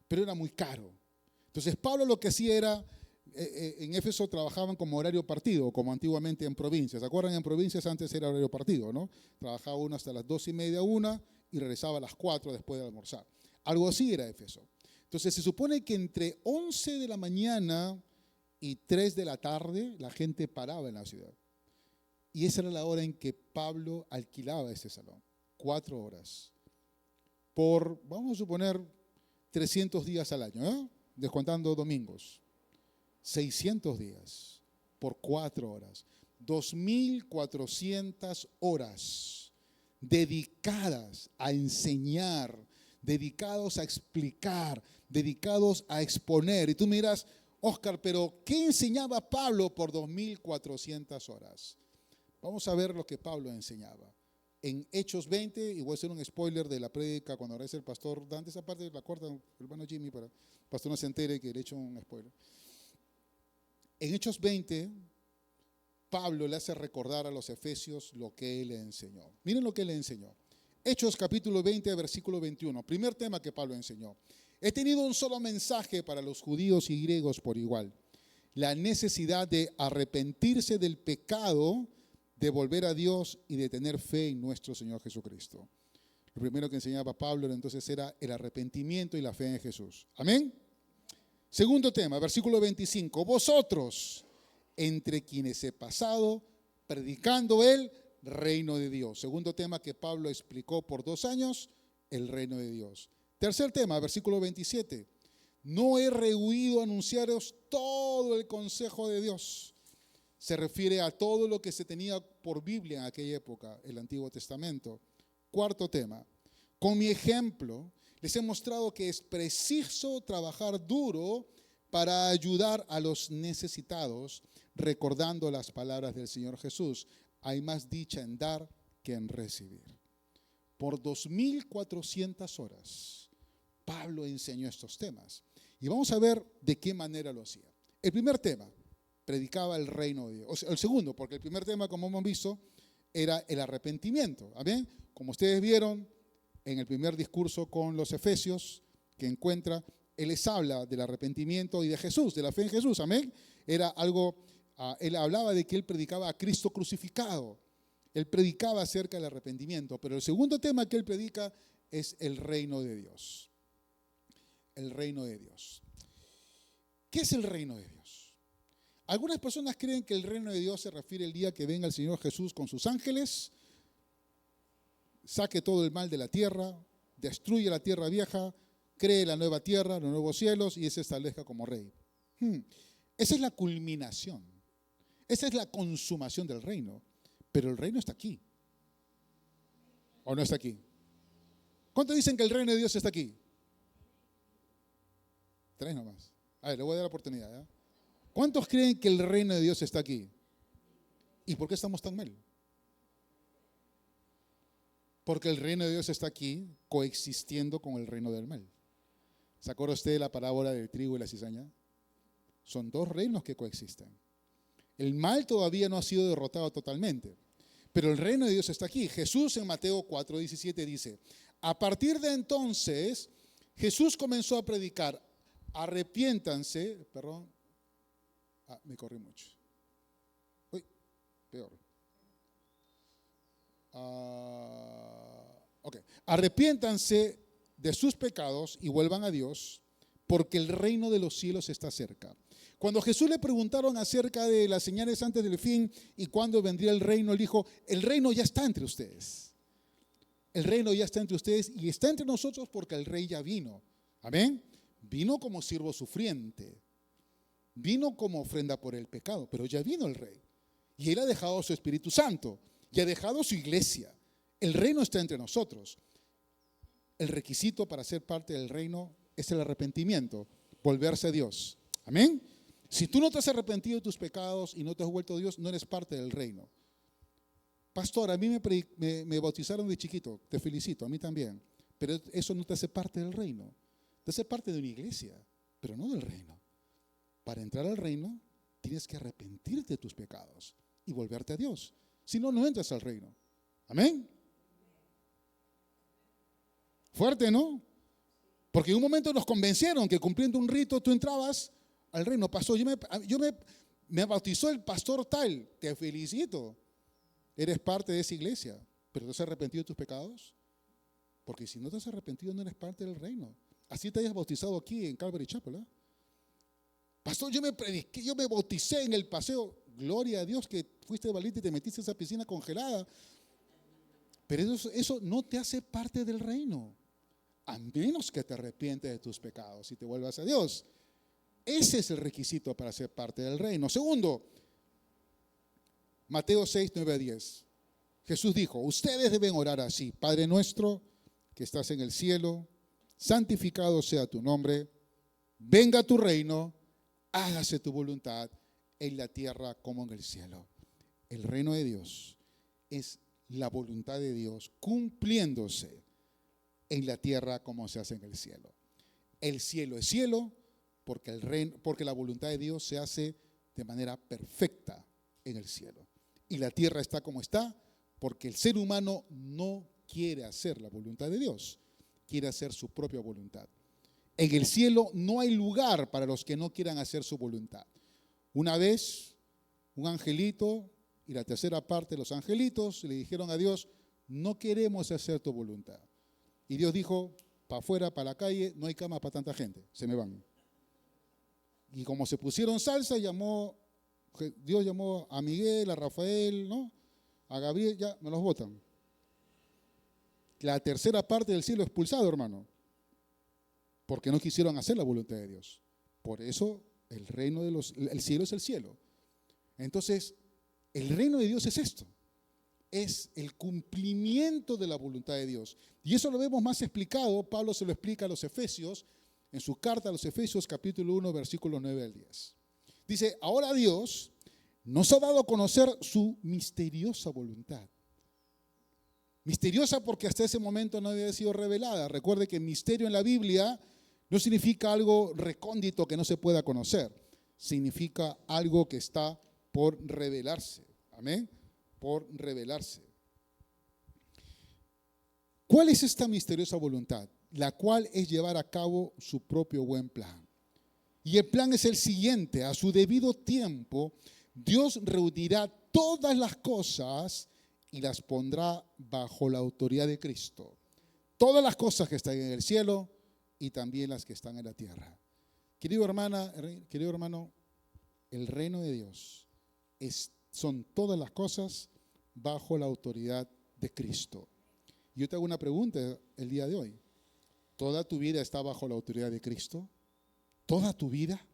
Pero era muy caro. Entonces Pablo lo que hacía era, en Éfeso trabajaban como horario partido, como antiguamente en provincias. ¿Se acuerdan? En provincias antes era horario partido, ¿no? Trabajaba uno hasta las 2:30, 1, y regresaba a las 4 después de almorzar. Algo así era Éfeso. Entonces se supone que entre 11 de la mañana y 3 de la tarde la gente paraba en la ciudad. Y esa era la hora en que Pablo alquilaba este salón. 4 horas. Por, vamos a suponer, 300 días al año, descontando domingos. 600 días por 4 horas. 2,400 horas dedicadas a enseñar, dedicados a explicar, dedicados a exponer. Y tú miras, Oscar, pero ¿qué enseñaba Pablo por 2,400 horas? Vamos a ver lo que Pablo enseñaba. En Hechos 20, y voy a hacer un spoiler de la prédica cuando regrese el pastor Dante, esa parte la corta el hermano Jimmy para que el pastor no se entere que le he hecho un spoiler. En Hechos 20, Pablo le hace recordar a los efesios lo que él le enseñó. Miren lo que él le enseñó. Hechos capítulo 20, versículo 21. Primer tema que Pablo enseñó. He tenido un solo mensaje para los judíos y griegos por igual. La necesidad de arrepentirse del pecado, de volver a Dios y de tener fe en nuestro Señor Jesucristo. Lo primero que enseñaba Pablo entonces era el arrepentimiento y la fe en Jesús. Amén. Segundo tema, versículo 25. Vosotros, entre quienes he pasado, predicando el reino de Dios. Segundo tema que Pablo explicó por 2 años, el reino de Dios. Tercer tema, versículo 27. No he rehuido anunciaros todo el consejo de Dios. Se refiere a todo lo que se tenía por Biblia en aquella época, el Antiguo Testamento. Cuarto tema, con mi ejemplo les he mostrado que es preciso trabajar duro para ayudar a los necesitados, recordando las palabras del Señor Jesús. Hay más dicha en dar que en recibir. Por 2.400 horas, Pablo enseñó estos temas. Y vamos a ver de qué manera lo hacía. El primer tema, predicaba el reino de Dios. O sea, el segundo, porque el primer tema, como hemos visto, era el arrepentimiento. ¿Amén? Como ustedes vieron en el primer discurso con los efesios que encuentra, él les habla del arrepentimiento y de Jesús, de la fe en Jesús. Amén. Era algo, él hablaba de que él predicaba a Cristo crucificado. Él predicaba acerca del arrepentimiento. Pero el segundo tema que él predica es el reino de Dios. El reino de Dios. ¿Qué es el reino de Dios? Algunas personas creen que el reino de Dios se refiere al día que venga el Señor Jesús con sus ángeles, saque todo el mal de la tierra, destruye la tierra vieja, cree la nueva tierra, los nuevos cielos y se establezca como rey. Esa es la culminación, esa es la consumación del reino, pero el reino está aquí. ¿O no está aquí? ¿Cuántos dicen que el reino de Dios está aquí? 3 nomás. A ver, le voy a dar la oportunidad, ¿ya? ¿Cuántos creen que el reino de Dios está aquí? ¿Y por qué estamos tan mal? Porque el reino de Dios está aquí coexistiendo con el reino del mal. ¿Se acuerda usted de la parábola del trigo y la cizaña? Son 2 reinos que coexisten. El mal todavía no ha sido derrotado totalmente, pero el reino de Dios está aquí. Jesús en Mateo 4:17 dice, a partir de entonces Jesús comenzó a predicar, arrepiéntanse, me corrí mucho. Uy, peor. Arrepiéntanse de sus pecados y vuelvan a Dios, porque el reino de los cielos está cerca. Cuando Jesús le preguntaron acerca de las señales antes del fin y cuándo vendría el reino, él dijo, el reino ya está entre ustedes. El reino ya está entre ustedes y está entre nosotros porque el rey ya vino. Amén. Vino como siervo sufriente. Vino como ofrenda por el pecado, pero ya vino el rey. Y él ha dejado su Espíritu Santo y ha dejado su iglesia. El reino está entre nosotros. El requisito para ser parte del reino es el arrepentimiento, volverse a Dios. Amén. Si tú no te has arrepentido de tus pecados y no te has vuelto a Dios, no eres parte del reino. Pastor, a mí me bautizaron de chiquito, te felicito, a mí también. Pero eso no te hace parte del reino. Te hace parte de una iglesia, pero no del reino. Para entrar al reino, tienes que arrepentirte de tus pecados y volverte a Dios. Si no, no entras al reino. Amén. Fuerte, ¿no? Porque en un momento nos convencieron que cumpliendo un rito tú entrabas al reino. Pastor, me bautizó el pastor tal. Te felicito. Eres parte de esa iglesia. ¿Pero te has arrepentido de tus pecados? Porque si no te has arrepentido, no eres parte del reino. Así te hayas bautizado aquí en Calvary Chapel, ¿eh? Pastor, yo me bauticé en el paseo. Gloria a Dios que fuiste valiente y te metiste en esa piscina congelada. Pero eso no te hace parte del reino. A menos que te arrepientes de tus pecados y te vuelvas a Dios. Ese es el requisito para ser parte del reino. Segundo, Mateo 6:9-10. Jesús dijo, ustedes deben orar así. Padre nuestro que estás en el cielo, santificado sea tu nombre. Venga tu reino. Hágase tu voluntad en la tierra como en el cielo. El reino de Dios es la voluntad de Dios cumpliéndose en la tierra como se hace en el cielo. El cielo es cielo porque la voluntad de Dios se hace de manera perfecta en el cielo. Y la tierra está como está porque el ser humano no quiere hacer la voluntad de Dios, quiere hacer su propia voluntad. En el cielo no hay lugar para los que no quieran hacer su voluntad. Una vez, un angelito y la tercera parte de los angelitos le dijeron a Dios, no queremos hacer tu voluntad. Y Dios dijo, para afuera, para la calle, no hay camas para tanta gente, se me van. Y como se pusieron salsa, Dios llamó a Miguel, a Rafael, ¿no? A Gabriel, ya me los botan. La tercera parte del cielo expulsado, hermano, porque no quisieron hacer la voluntad de Dios. Por eso el cielo es el cielo. Entonces, el reino de Dios es esto. Es el cumplimiento de la voluntad de Dios. Y eso lo vemos más explicado, Pablo se lo explica a los Efesios, en su carta a los Efesios capítulo 1, versículos 9 al 10. Dice, ahora Dios nos ha dado a conocer su misteriosa voluntad. Misteriosa porque hasta ese momento no había sido revelada. Recuerde que misterio en la Biblia no significa algo recóndito que no se pueda conocer. Significa algo que está por revelarse. Amén. Por revelarse. ¿Cuál es esta misteriosa voluntad? La cual es llevar a cabo su propio buen plan. Y el plan es el siguiente: a su debido tiempo, Dios reunirá todas las cosas y las pondrá bajo la autoridad de Cristo. Todas las cosas que están en el cielo y también las que están en la tierra. Querido hermano, el reino de Dios son todas las cosas bajo la autoridad de Cristo. Yo te hago una pregunta el día de hoy. ¿Toda tu vida está bajo la autoridad de Cristo? ¿Toda tu vida?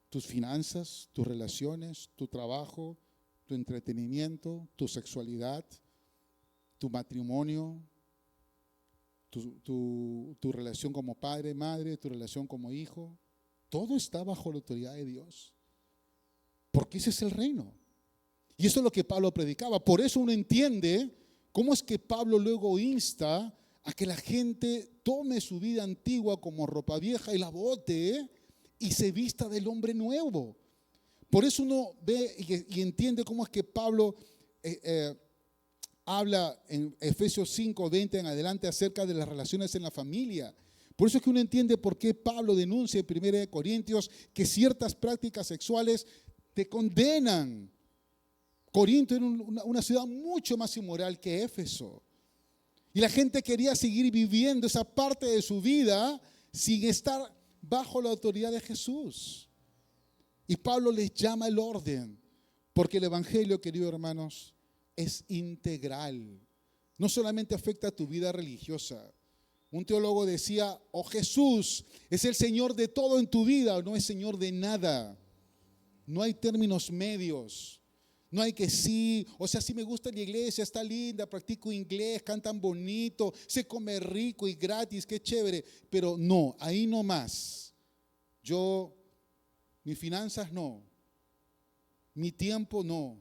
¿Tus finanzas, tus relaciones, tu trabajo, tu entretenimiento, tu sexualidad, tu matrimonio, tu relación como padre, madre, tu relación como hijo? Todo está bajo la autoridad de Dios. Porque ese es el reino. Y eso es lo que Pablo predicaba. Por eso uno entiende cómo es que Pablo luego insta a que la gente tome su vida antigua como ropa vieja y la bote y se vista del hombre nuevo. Por eso uno ve y entiende cómo es que Pablo habla en Efesios 5, 20 en adelante acerca de las relaciones en la familia. Por eso es que uno entiende por qué Pablo denuncia en 1 Corintios que ciertas prácticas sexuales te condenan. Corinto era una ciudad mucho más inmoral que Éfeso. Y la gente quería seguir viviendo esa parte de su vida sin estar bajo la autoridad de Jesús. Y Pablo les llama el orden, porque el evangelio, queridos hermanos, es integral. No solamente afecta a tu vida religiosa. Un teólogo decía, o Jesús es el Señor de todo en tu vida o no es Señor de nada. No hay términos medios. No hay que sí, o sea, sí me gusta la iglesia, está linda, practico inglés, cantan bonito, se come rico y gratis, qué chévere. Pero no, ahí no más. Mis finanzas no. Mi tiempo no.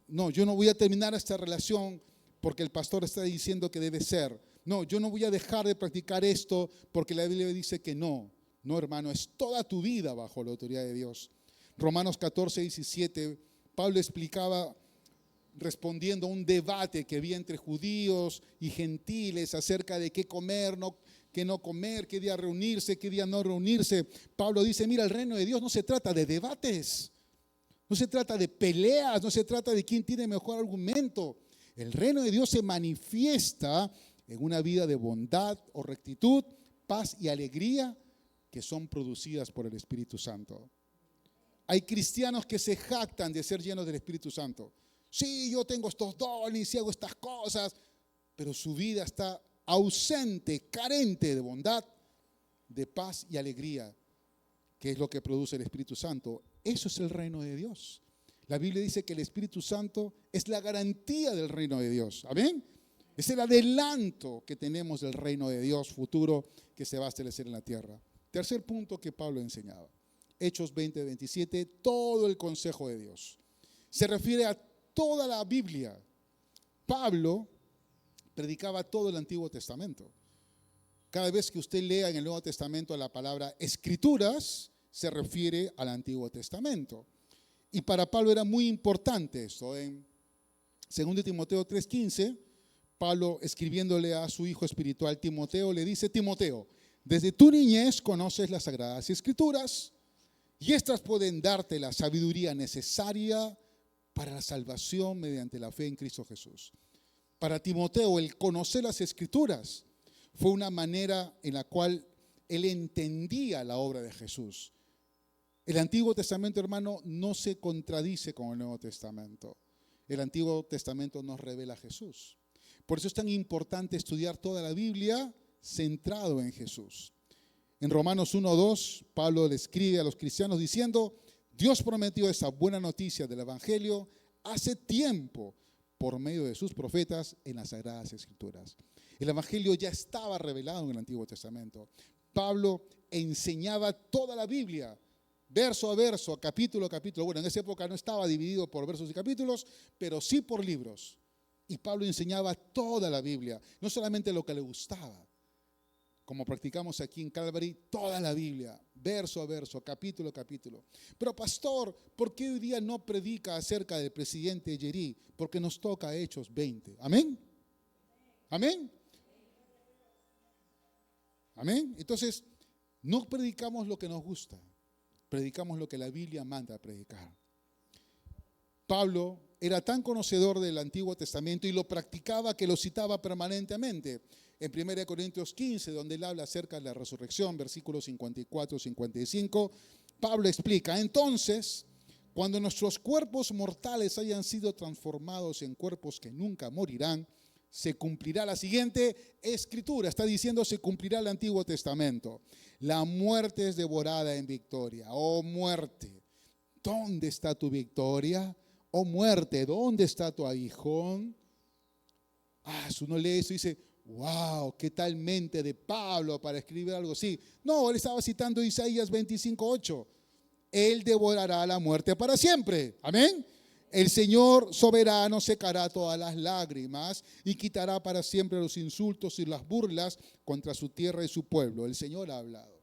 No, yo no voy a terminar esta relación porque el pastor está diciendo que debe ser. No, yo no voy a dejar de practicar esto porque la Biblia dice que no. No, hermano, es toda tu vida bajo la autoridad de Dios. Romanos 14, 17, Pablo explicaba, respondiendo a un debate que había entre judíos y gentiles acerca de qué comer, qué no comer, qué día reunirse, qué día no reunirse. Pablo dice, mira, el reino de Dios no se trata de debates, no se trata de peleas, no se trata de quién tiene mejor argumento. El reino de Dios se manifiesta en una vida de bondad o rectitud, paz y alegría que son producidas por el Espíritu Santo. Hay cristianos que se jactan de ser llenos del Espíritu Santo. Sí, yo tengo estos dones y hago estas cosas, pero su vida está ausente, carente de bondad, de paz y alegría, que es lo que produce el Espíritu Santo. Eso es el reino de Dios. La Biblia dice que el Espíritu Santo es la garantía del reino de Dios. ¿Amén? Es el adelanto que tenemos del reino de Dios futuro que se va a establecer en la tierra. Tercer punto que Pablo enseñaba. Hechos 20, 27, todo el consejo de Dios. Se refiere a toda la Biblia. Pablo predicaba todo el Antiguo Testamento. Cada vez que usted lea en el Nuevo Testamento la palabra escrituras, se refiere al Antiguo Testamento. Y para Pablo era muy importante esto. En 2 Timoteo 3:15, Pablo, escribiéndole a su hijo espiritual Timoteo, le dice: Timoteo, desde tu niñez conoces las Sagradas Escrituras y estas pueden darte la sabiduría necesaria para la salvación mediante la fe en Cristo Jesús. Para Timoteo, el conocer las Escrituras fue una manera en la cual él entendía la obra de Jesús. El Antiguo Testamento, hermano, no se contradice con el Nuevo Testamento. El Antiguo Testamento nos revela a Jesús. Por eso es tan importante estudiar toda la Biblia centrado en Jesús. En Romanos 1:2, Pablo le escribe a los cristianos diciendo: Dios prometió esa buena noticia del Evangelio hace tiempo por medio de sus profetas en las Sagradas Escrituras. El Evangelio ya estaba revelado en el Antiguo Testamento. Pablo enseñaba toda la Biblia, verso a verso, capítulo a capítulo. Bueno, en esa época no estaba dividido por versos y capítulos, pero sí por libros. Y Pablo enseñaba toda la Biblia, no solamente lo que le gustaba, como practicamos aquí en Calvary, toda la Biblia, verso a verso, capítulo a capítulo. Pero pastor, ¿por qué hoy día no predica acerca del presidente Yeri? Porque nos toca Hechos 20. ¿Amén? ¿Amén? ¿Amén? Entonces, no predicamos lo que nos gusta, predicamos lo que la Biblia manda a predicar. Pablo era tan conocedor del Antiguo Testamento y lo practicaba que lo citaba permanentemente. En 1 Corintios 15, donde él habla acerca de la resurrección, versículos 54 y 55, Pablo explica: entonces, cuando nuestros cuerpos mortales hayan sido transformados en cuerpos que nunca morirán, se cumplirá la siguiente escritura. Está diciendo: se cumplirá el Antiguo Testamento. La muerte es devorada en victoria. Oh muerte, ¿dónde está tu victoria? Oh muerte, ¿dónde está tu aguijón? Si uno lee eso y dice: wow, qué tal mente de Pablo para escribir algo así. No, él estaba citando Isaías 25:8. Él devorará la muerte para siempre. Amén. El Señor soberano secará todas las lágrimas y quitará para siempre los insultos y las burlas contra su tierra y su pueblo. El Señor ha hablado.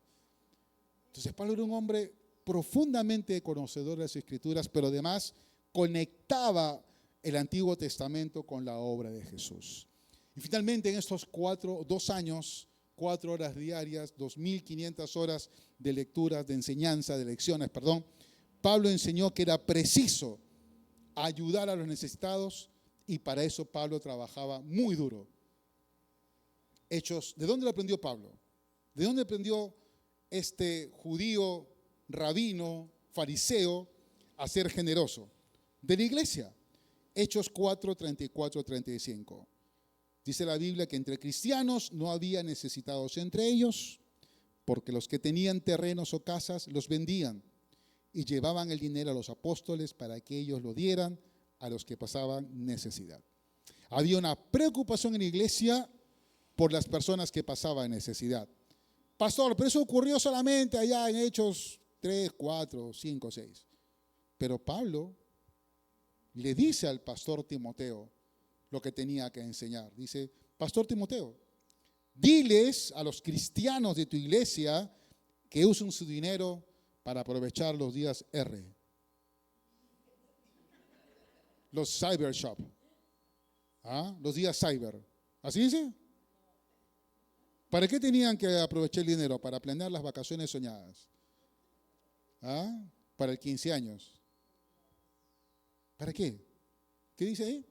Entonces Pablo era un hombre profundamente conocedor de las Escrituras, pero además conectaba el Antiguo Testamento con la obra de Jesús. Y finalmente, en estos 2 años, 4 horas diarias, 2.500 horas de lecturas, de enseñanza, de lecciones, Pablo enseñó que era preciso ayudar a los necesitados, y para eso Pablo trabajaba muy duro. Hechos, ¿de dónde lo aprendió Pablo? ¿De dónde aprendió este judío, rabino, fariseo a ser generoso? De la iglesia. Hechos 4, 34, 35. Dice la Biblia que entre cristianos no había necesitados entre ellos, porque los que tenían terrenos o casas los vendían y llevaban el dinero a los apóstoles para que ellos lo dieran a los que pasaban necesidad. Había una preocupación en la iglesia por las personas que pasaban necesidad. Pastor, pero eso ocurrió solamente allá en Hechos 3, 4, 5, 6. Pero Pablo le dice al pastor Timoteo lo que tenía que enseñar. Dice: Pastor Timoteo, diles a los cristianos de tu iglesia que usen su dinero para aprovechar los días R, los cyber shop, los días cyber. ¿Así dice? ¿Para qué tenían que aprovechar el dinero? Para planear las vacaciones soñadas. Para el 15 años. ¿Para qué? ¿Qué dice ahí?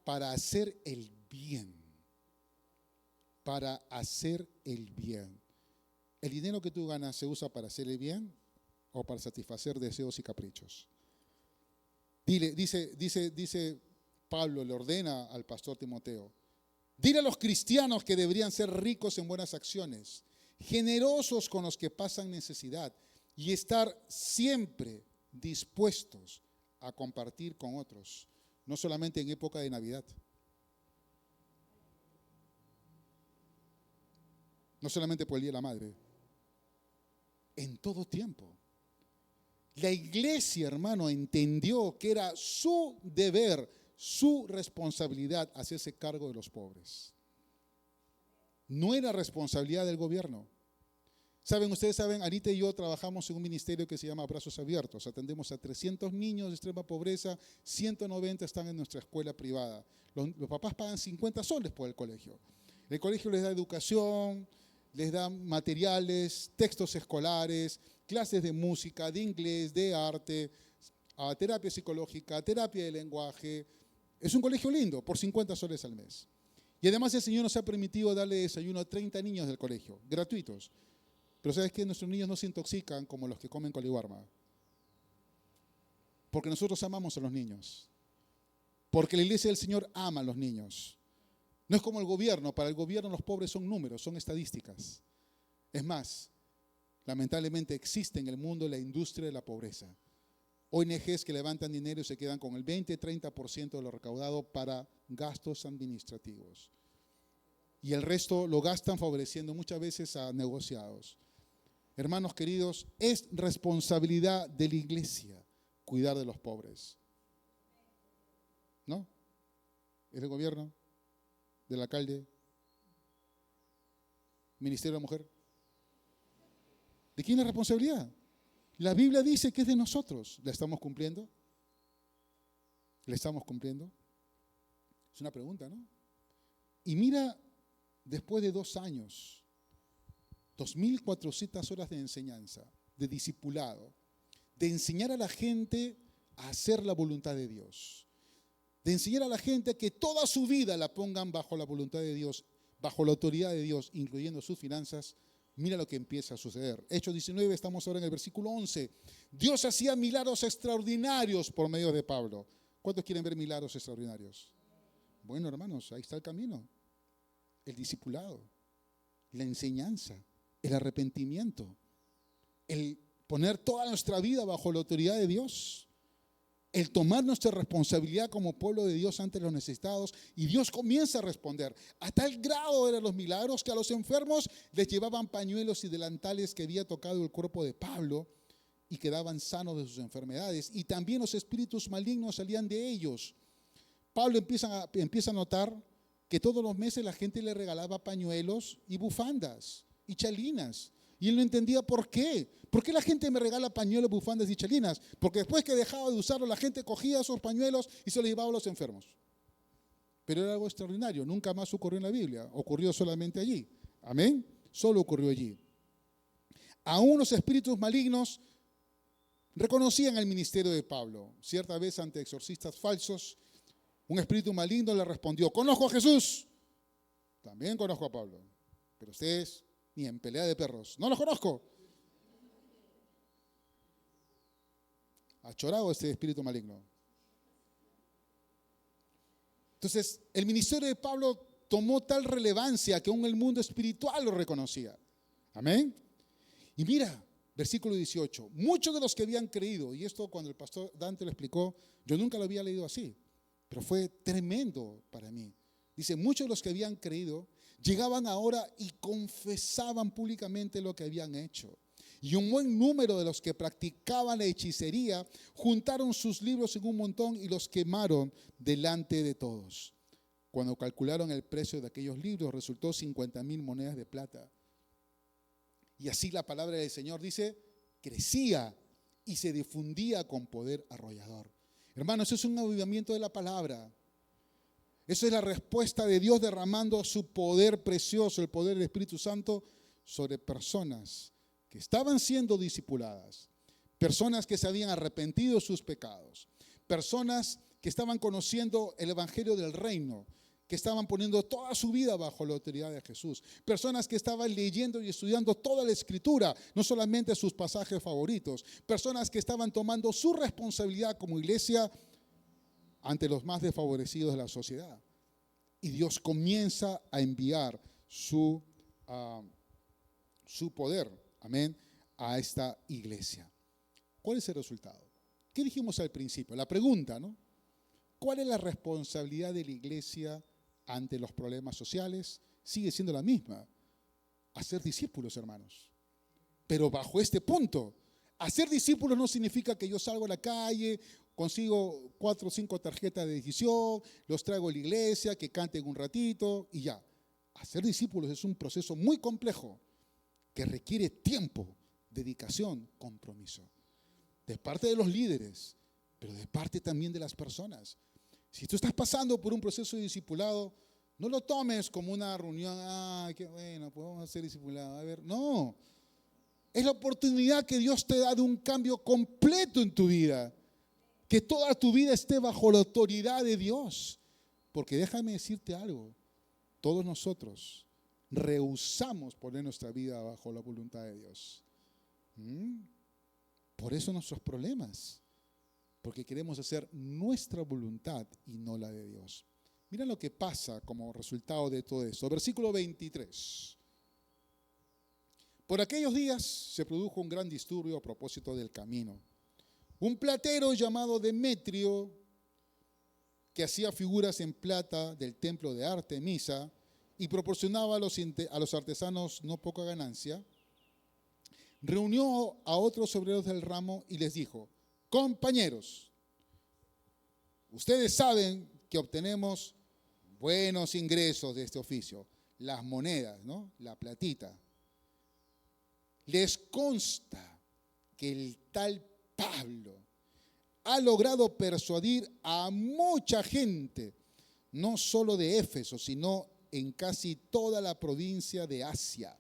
Para hacer el bien. Para hacer el bien. ¿El dinero que tú ganas se usa para hacer el bien o para satisfacer deseos y caprichos? Dice Pablo, le ordena al pastor Timoteo: dile a los cristianos que deberían ser ricos en buenas acciones, generosos con los que pasan necesidad y estar siempre dispuestos a compartir con otros, no solamente en época de Navidad, no solamente por el Día de la Madre, en todo tiempo. La iglesia, hermano, entendió que era su deber, su responsabilidad hacerse cargo de los pobres. No era responsabilidad del gobierno, Ustedes saben, Anita y yo trabajamos en un ministerio que se llama Brazos Abiertos. Atendemos a 300 niños de extrema pobreza, 190 están en nuestra escuela privada. Los papás pagan 50 soles por el colegio. El colegio les da educación, les da materiales, textos escolares, clases de música, de inglés, de arte, terapia psicológica, terapia de lenguaje. Es un colegio lindo, por 50 soles al mes. Y además el Señor nos ha permitido darle desayuno a 30 niños del colegio, gratuitos. Pero ¿sabes qué? Nuestros niños no se intoxican como los que comen coliwarma. Porque nosotros amamos a los niños. Porque la iglesia del Señor ama a los niños. No es como el gobierno. Para el gobierno los pobres son números, son estadísticas. Es más, lamentablemente existe en el mundo la industria de la pobreza. ONGs que levantan dinero y se quedan con el 20-30% de lo recaudado para gastos administrativos. Y el resto lo gastan favoreciendo muchas veces a negociados. Hermanos queridos, es responsabilidad de la iglesia cuidar de los pobres. ¿No? ¿Es del gobierno? ¿Del alcalde? ¿Ministerio de la mujer? ¿De quién es la responsabilidad? La Biblia dice que es de nosotros. ¿La estamos cumpliendo? ¿La estamos cumpliendo? Es una pregunta, ¿no? Y mira, después de 2 años, 2.400 horas de enseñanza, de discipulado, de enseñar a la gente a hacer la voluntad de Dios, de enseñar a la gente que toda su vida la pongan bajo la voluntad de Dios, bajo la autoridad de Dios, incluyendo sus finanzas. Mira lo que empieza a suceder. Hechos 19, estamos ahora en el versículo 11. Dios hacía milagros extraordinarios por medio de Pablo. ¿Cuántos quieren ver milagros extraordinarios? Bueno, hermanos, ahí está el camino. El discipulado, la enseñanza, el arrepentimiento, el poner toda nuestra vida bajo la autoridad de Dios, el tomar nuestra responsabilidad como pueblo de Dios ante los necesitados, y Dios comienza a responder. A tal grado eran los milagros que a los enfermos les llevaban pañuelos y delantales que había tocado el cuerpo de Pablo y quedaban sanos de sus enfermedades, y también los espíritus malignos salían de ellos. Pablo empieza a notar que todos los meses la gente le regalaba pañuelos y bufandas y chalinas. Y él no entendía por qué. ¿Por qué la gente me regala pañuelos, bufandas y chalinas? Porque después que dejaba de usarlo, la gente cogía esos pañuelos y se los llevaba a los enfermos. Pero era algo extraordinario. Nunca más ocurrió en la Biblia. Ocurrió solamente allí. Amén. Solo ocurrió allí. Aún los espíritus malignos reconocían el ministerio de Pablo. Cierta vez ante exorcistas falsos, un espíritu maligno le respondió: conozco a Jesús, también conozco a Pablo, pero ustedes ni en pelea de perros, no los conozco. Achorado este espíritu maligno. Entonces, el ministerio de Pablo tomó tal relevancia que aún el mundo espiritual lo reconocía. Amén. Y mira, versículo 18, muchos de los que habían creído, y esto cuando el pastor Dante lo explicó, yo nunca lo había leído así, pero fue tremendo para mí. Dice, muchos de los que habían creído llegaban ahora y confesaban públicamente lo que habían hecho. Y un buen número de los que practicaban la hechicería juntaron sus libros en un montón y los quemaron delante de todos. Cuando calcularon el precio de aquellos libros, resultó 50,000 monedas de plata. Y así la palabra del Señor, dice, crecía y se difundía con poder arrollador. Hermanos, eso es un avivamiento de la palabra. Eso es la respuesta de Dios derramando su poder precioso, el poder del Espíritu Santo, sobre personas que estaban siendo discipuladas, personas que se habían arrepentido de sus pecados, personas que estaban conociendo el Evangelio del Reino, que estaban poniendo toda su vida bajo la autoridad de Jesús, personas que estaban leyendo y estudiando toda la Escritura, no solamente sus pasajes favoritos, personas que estaban tomando su responsabilidad como iglesia ante los más desfavorecidos de la sociedad. Y Dios comienza a enviar su poder, amén, a esta iglesia. ¿Cuál es el resultado? ¿Qué dijimos al principio? La pregunta, ¿no? ¿Cuál es la responsabilidad de la iglesia ante los problemas sociales? Sigue siendo la misma. Hacer discípulos, hermanos. Pero bajo este punto, hacer discípulos no significa que yo salgo a la calle, consigo 4 o 5 tarjetas de decisión, los traigo a la iglesia, que canten un ratito y ya. Hacer discípulos es un proceso muy complejo que requiere tiempo, dedicación, compromiso. De parte de los líderes, pero de parte también de las personas. Si tú estás pasando por un proceso de discipulado, no lo tomes como una reunión, qué bueno, pues vamos a ser discipulados. A ver, no. Es la oportunidad que Dios te da de un cambio completo en tu vida. Que toda tu vida esté bajo la autoridad de Dios. Porque déjame decirte algo, todos nosotros rehusamos poner nuestra vida bajo la voluntad de Dios. Por eso nuestros problemas, porque queremos hacer nuestra voluntad y no la de Dios. Mira lo que pasa como resultado de todo esto. Versículo 23. Por aquellos días se produjo un gran disturbio a propósito del camino. Un platero llamado Demetrio, que hacía figuras en plata del templo de Artemisa y proporcionaba a los artesanos no poca ganancia, reunió a otros obreros del ramo y les dijo: compañeros, ustedes saben que obtenemos buenos ingresos de este oficio, las monedas, ¿no? La platita. Les consta que el tal Pablo ha logrado persuadir a mucha gente, no solo de Éfeso, sino en casi toda la provincia de Asia.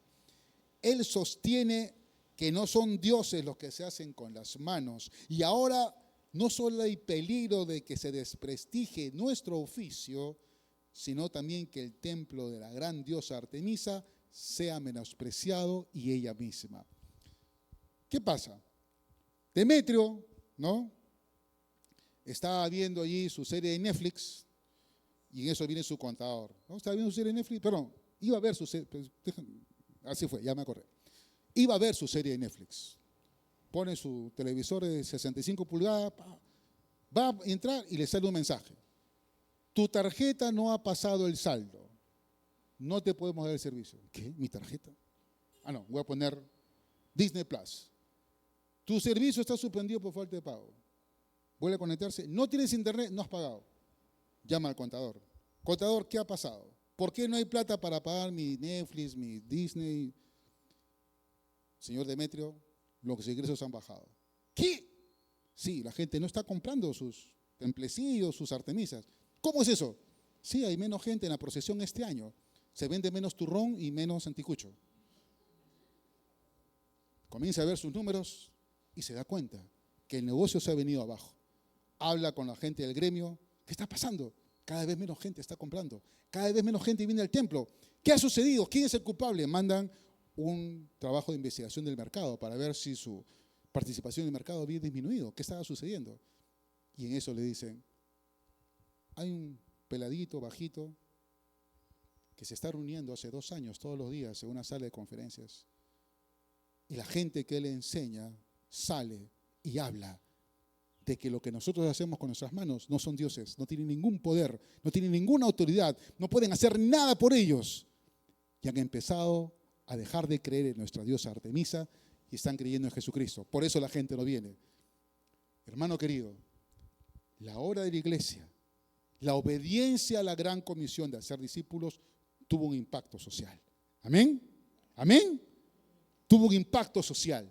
Él sostiene que no son dioses los que se hacen con las manos. Y ahora no solo hay peligro de que se desprestigie nuestro oficio, sino también que el templo de la gran diosa Artemisa sea menospreciado y ella misma. ¿Qué pasa? Demetrio, ¿no?, estaba viendo allí su serie de Netflix y en eso viene su contador. ¿No? Estaba viendo su serie de Netflix, perdón, iba a ver su serie, así fue, ya me acordé. Iba a ver su serie de Netflix. Pone su televisor de 65 pulgadas, va a entrar y le sale un mensaje. Tu tarjeta no ha pasado el saldo. No te podemos dar el servicio. ¿Qué? ¿Mi tarjeta? No, voy a poner Disney Plus. Tu servicio está suspendido por falta de pago. Vuelve a conectarse. No tienes internet, no has pagado. Llama al contador. Contador, ¿qué ha pasado? ¿Por qué no hay plata para pagar mi Netflix, mi Disney? Señor Demetrio, los ingresos han bajado. ¿Qué? Sí, la gente no está comprando sus templecillos, sus artemisas. ¿Cómo es eso? Sí, hay menos gente en la procesión este año. Se vende menos turrón y menos anticucho. Comienza a ver sus números y se da cuenta que el negocio se ha venido abajo. Habla con la gente del gremio. ¿Qué está pasando? Cada vez menos gente está comprando. Cada vez menos gente viene al templo. ¿Qué ha sucedido? ¿Quién es el culpable? Mandan un trabajo de investigación del mercado para ver si su participación en el mercado había disminuido. ¿Qué estaba sucediendo? Y en eso le dicen, hay un peladito, bajito, que se está reuniendo hace 2 años todos los días en una sala de conferencias. Y la gente que él enseña sale y habla de que lo que nosotros hacemos con nuestras manos no son dioses, no tienen ningún poder, no tienen ninguna autoridad, no pueden hacer nada por ellos. Y han empezado a dejar de creer en nuestra diosa Artemisa y están creyendo en Jesucristo. Por eso la gente no viene. Hermano querido, la obra de la iglesia, la obediencia a la gran comisión de hacer discípulos tuvo un impacto social. ¿Amén? ¿Amén? Tuvo un impacto social.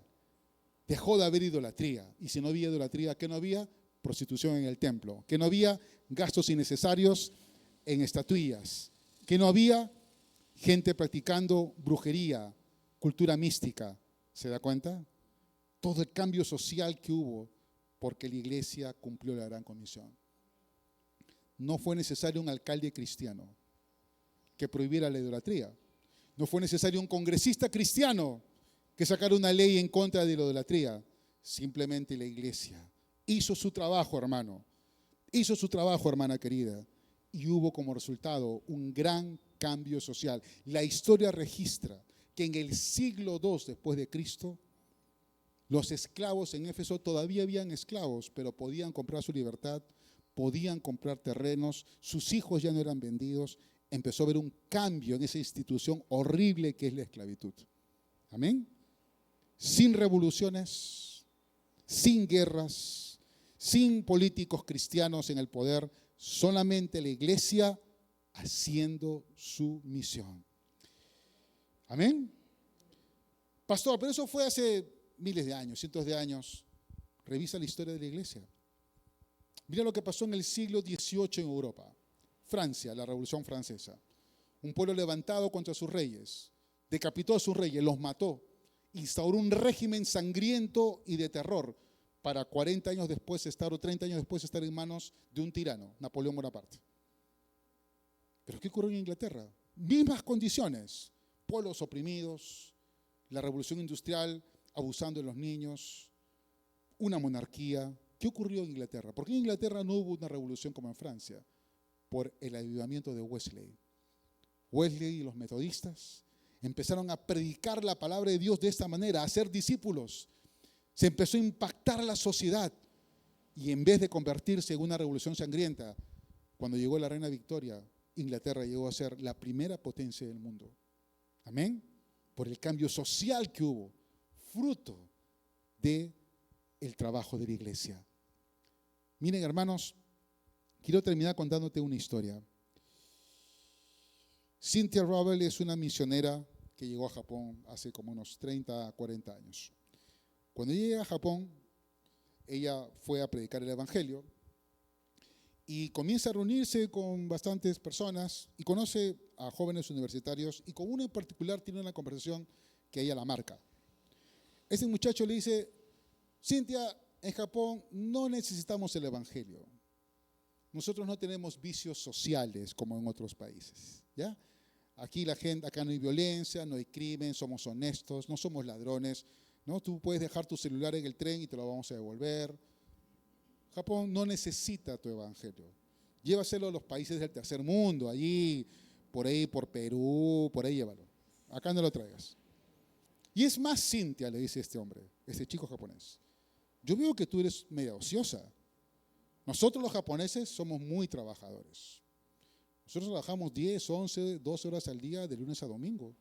Dejó de haber idolatría. Y si no había idolatría, ¿qué no había? Prostitución en el templo. ¿Qué no había? Gastos innecesarios en estatuillas. ¿Qué no había? Gente practicando brujería, cultura mística. ¿Se da cuenta? Todo el cambio social que hubo porque la iglesia cumplió la gran comisión. No fue necesario un alcalde cristiano que prohibiera la idolatría. No fue necesario un congresista cristiano que sacara una ley en contra de la idolatría. Simplemente la iglesia hizo su trabajo, hermano. Hizo su trabajo, hermana querida. Y hubo como resultado un gran cambio social. La historia registra que en el siglo II después de Cristo, los esclavos en Éfeso todavía habían esclavos, pero podían comprar su libertad, podían comprar terrenos, sus hijos ya no eran vendidos. Empezó a haber un cambio en esa institución horrible que es la esclavitud. Amén. Sin revoluciones, sin guerras, sin políticos cristianos en el poder, solamente la iglesia haciendo su misión. Amén. Pastor, pero eso fue hace miles de años, cientos de años. Revisa la historia de la iglesia. Mira lo que pasó en el siglo XVIII en Europa. Francia, la Revolución Francesa. Un pueblo levantado contra sus reyes. Decapitó a sus reyes, los mató. Instauró un régimen sangriento y de terror para 40 años después estar, o 30 años después estar en manos de un tirano, Napoleón Bonaparte. ¿Pero qué ocurrió en Inglaterra? Mismas condiciones. Pueblos oprimidos, la revolución industrial abusando de los niños, una monarquía. ¿Qué ocurrió en Inglaterra? ¿Por qué en Inglaterra no hubo una revolución como en Francia? Por el avivamiento de Wesley. Wesley y los metodistas empezaron a predicar la palabra de Dios de esta manera, a ser discípulos. Se empezó a impactar la sociedad y en vez de convertirse en una revolución sangrienta, cuando llegó la reina Victoria, Inglaterra llegó a ser la primera potencia del mundo. Amén. Por el cambio social que hubo, fruto del trabajo de la iglesia. Miren, hermanos, quiero terminar contándote una historia. Cynthia Rowell es una misionera que llegó a Japón hace como unos 30 a 40 años. Cuando llega a Japón, ella fue a predicar el evangelio y comienza a reunirse con bastantes personas y conoce a jóvenes universitarios y con uno en particular tiene una conversación que ella la marca. Ese muchacho le dice: Cynthia, en Japón no necesitamos el evangelio. Nosotros no tenemos vicios sociales como en otros países, ¿ya? Aquí acá no hay violencia, no hay crimen, somos honestos, no somos ladrones, ¿no? Tú puedes dejar tu celular en el tren y te lo vamos a devolver. Japón no necesita tu evangelio. Llévaselo a los países del tercer mundo, allí, por Perú, por ahí llévalo. Acá no lo traigas. Y es más, Cynthia, le dice este hombre, este chico japonés, yo veo que tú eres media ociosa. Nosotros los japoneses somos muy trabajadores. Nosotros trabajamos 10, 11, 12 horas al día de lunes a domingo.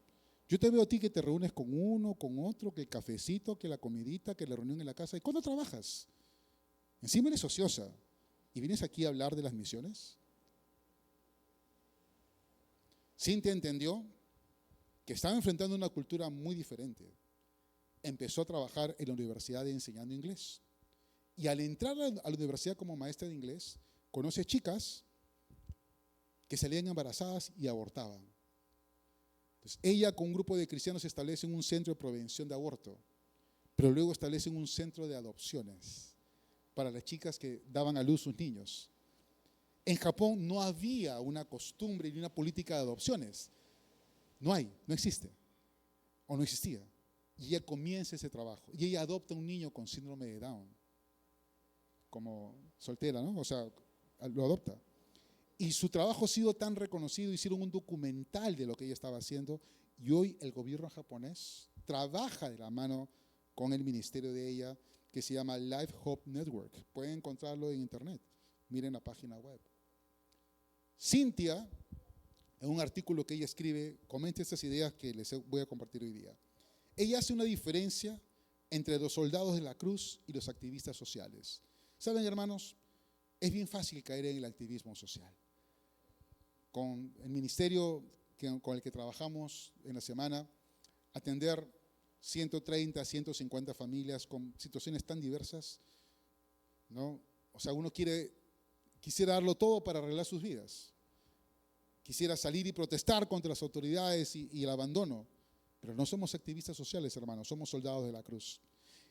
Yo te veo a ti que te reúnes con uno, con otro, que el cafecito, que la comidita, que la reunión en la casa. ¿Y cuándo trabajas? Encima eres ociosa. ¿Y vienes aquí a hablar de las misiones? Cynthia entendió que estaba enfrentando una cultura muy diferente. Empezó a trabajar en la universidad enseñando inglés. Y al entrar a la universidad como maestra de inglés, conoce chicas que salían embarazadas y abortaban. Entonces, ella con un grupo de cristianos establece un centro de prevención de aborto, pero luego establecen un centro de adopciones para las chicas que daban a luz sus niños. En Japón no había una costumbre ni una política de adopciones. No existe, o no existía. Y ella comienza ese trabajo, y ella adopta un niño con síndrome de Down, como soltera, ¿no? O sea, lo adopta. Y su trabajo ha sido tan reconocido, hicieron un documental de lo que ella estaba haciendo, y hoy el gobierno japonés trabaja de la mano con el ministerio de ella, que se llama Life Hope Network. Pueden encontrarlo en internet, miren la página web. Cynthia, en un artículo que ella escribe, comenta estas ideas que les voy a compartir hoy día. Ella hace una diferencia entre los soldados de la cruz y los activistas sociales. ¿Saben, hermanos? Es bien fácil caer en el activismo social. Con el ministerio con el que trabajamos en la semana, atender 130, 150 familias con situaciones tan diversas, ¿no? O sea, uno quisiera darlo todo para arreglar sus vidas. Quisiera salir y protestar contra las autoridades y el abandono. Pero no somos activistas sociales, hermanos, somos soldados de la cruz.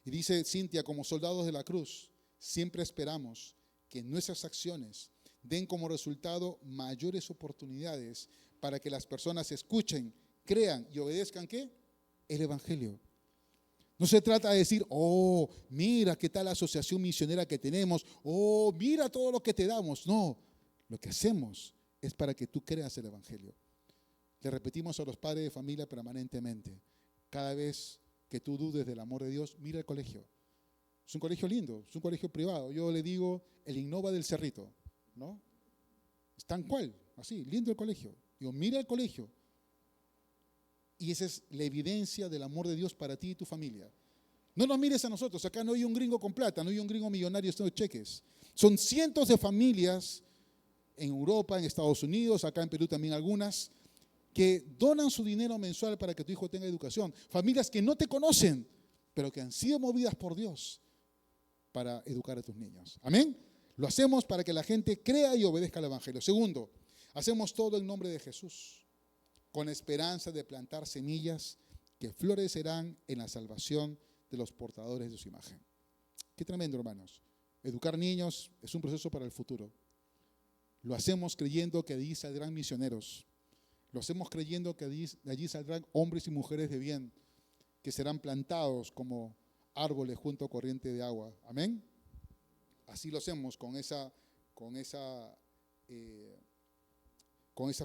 Y dice Cynthia, como soldados de la cruz, siempre esperamos que nuestras acciones den como resultado mayores oportunidades para que las personas escuchen, crean y obedezcan, ¿qué? El evangelio. No se trata de decir, oh, mira qué tal asociación misionera que tenemos, oh, mira todo lo que te damos. No, lo que hacemos es para que tú creas el evangelio. Le repetimos a los padres de familia permanentemente, cada vez que tú dudes del amor de Dios, mira el colegio. Es un colegio lindo, es un colegio privado. Yo le digo el Innova del Cerrito, ¿no? Es tan cual, así, lindo el colegio. Digo, mira el colegio. Y esa es la evidencia del amor de Dios para ti y tu familia. No nos mires a nosotros, acá no hay un gringo con plata, no hay un gringo millonario haciendo cheques. Son cientos de familias en Europa, en Estados Unidos, acá en Perú también algunas, que donan su dinero mensual para que tu hijo tenga educación. Familias que no te conocen, pero que han sido movidas por Dios para educar a tus niños. Amén. Lo hacemos para que la gente crea y obedezca al Evangelio. Segundo, hacemos todo en nombre de Jesús, con esperanza de plantar semillas que florecerán en la salvación de los portadores de su imagen. Qué tremendo, hermanos. Educar niños es un proceso para el futuro. Lo hacemos creyendo que de allí saldrán misioneros. Lo hacemos creyendo que de allí saldrán hombres y mujeres de bien, que serán plantados como árboles junto a corriente de agua. Amén. Así lo hacemos con esa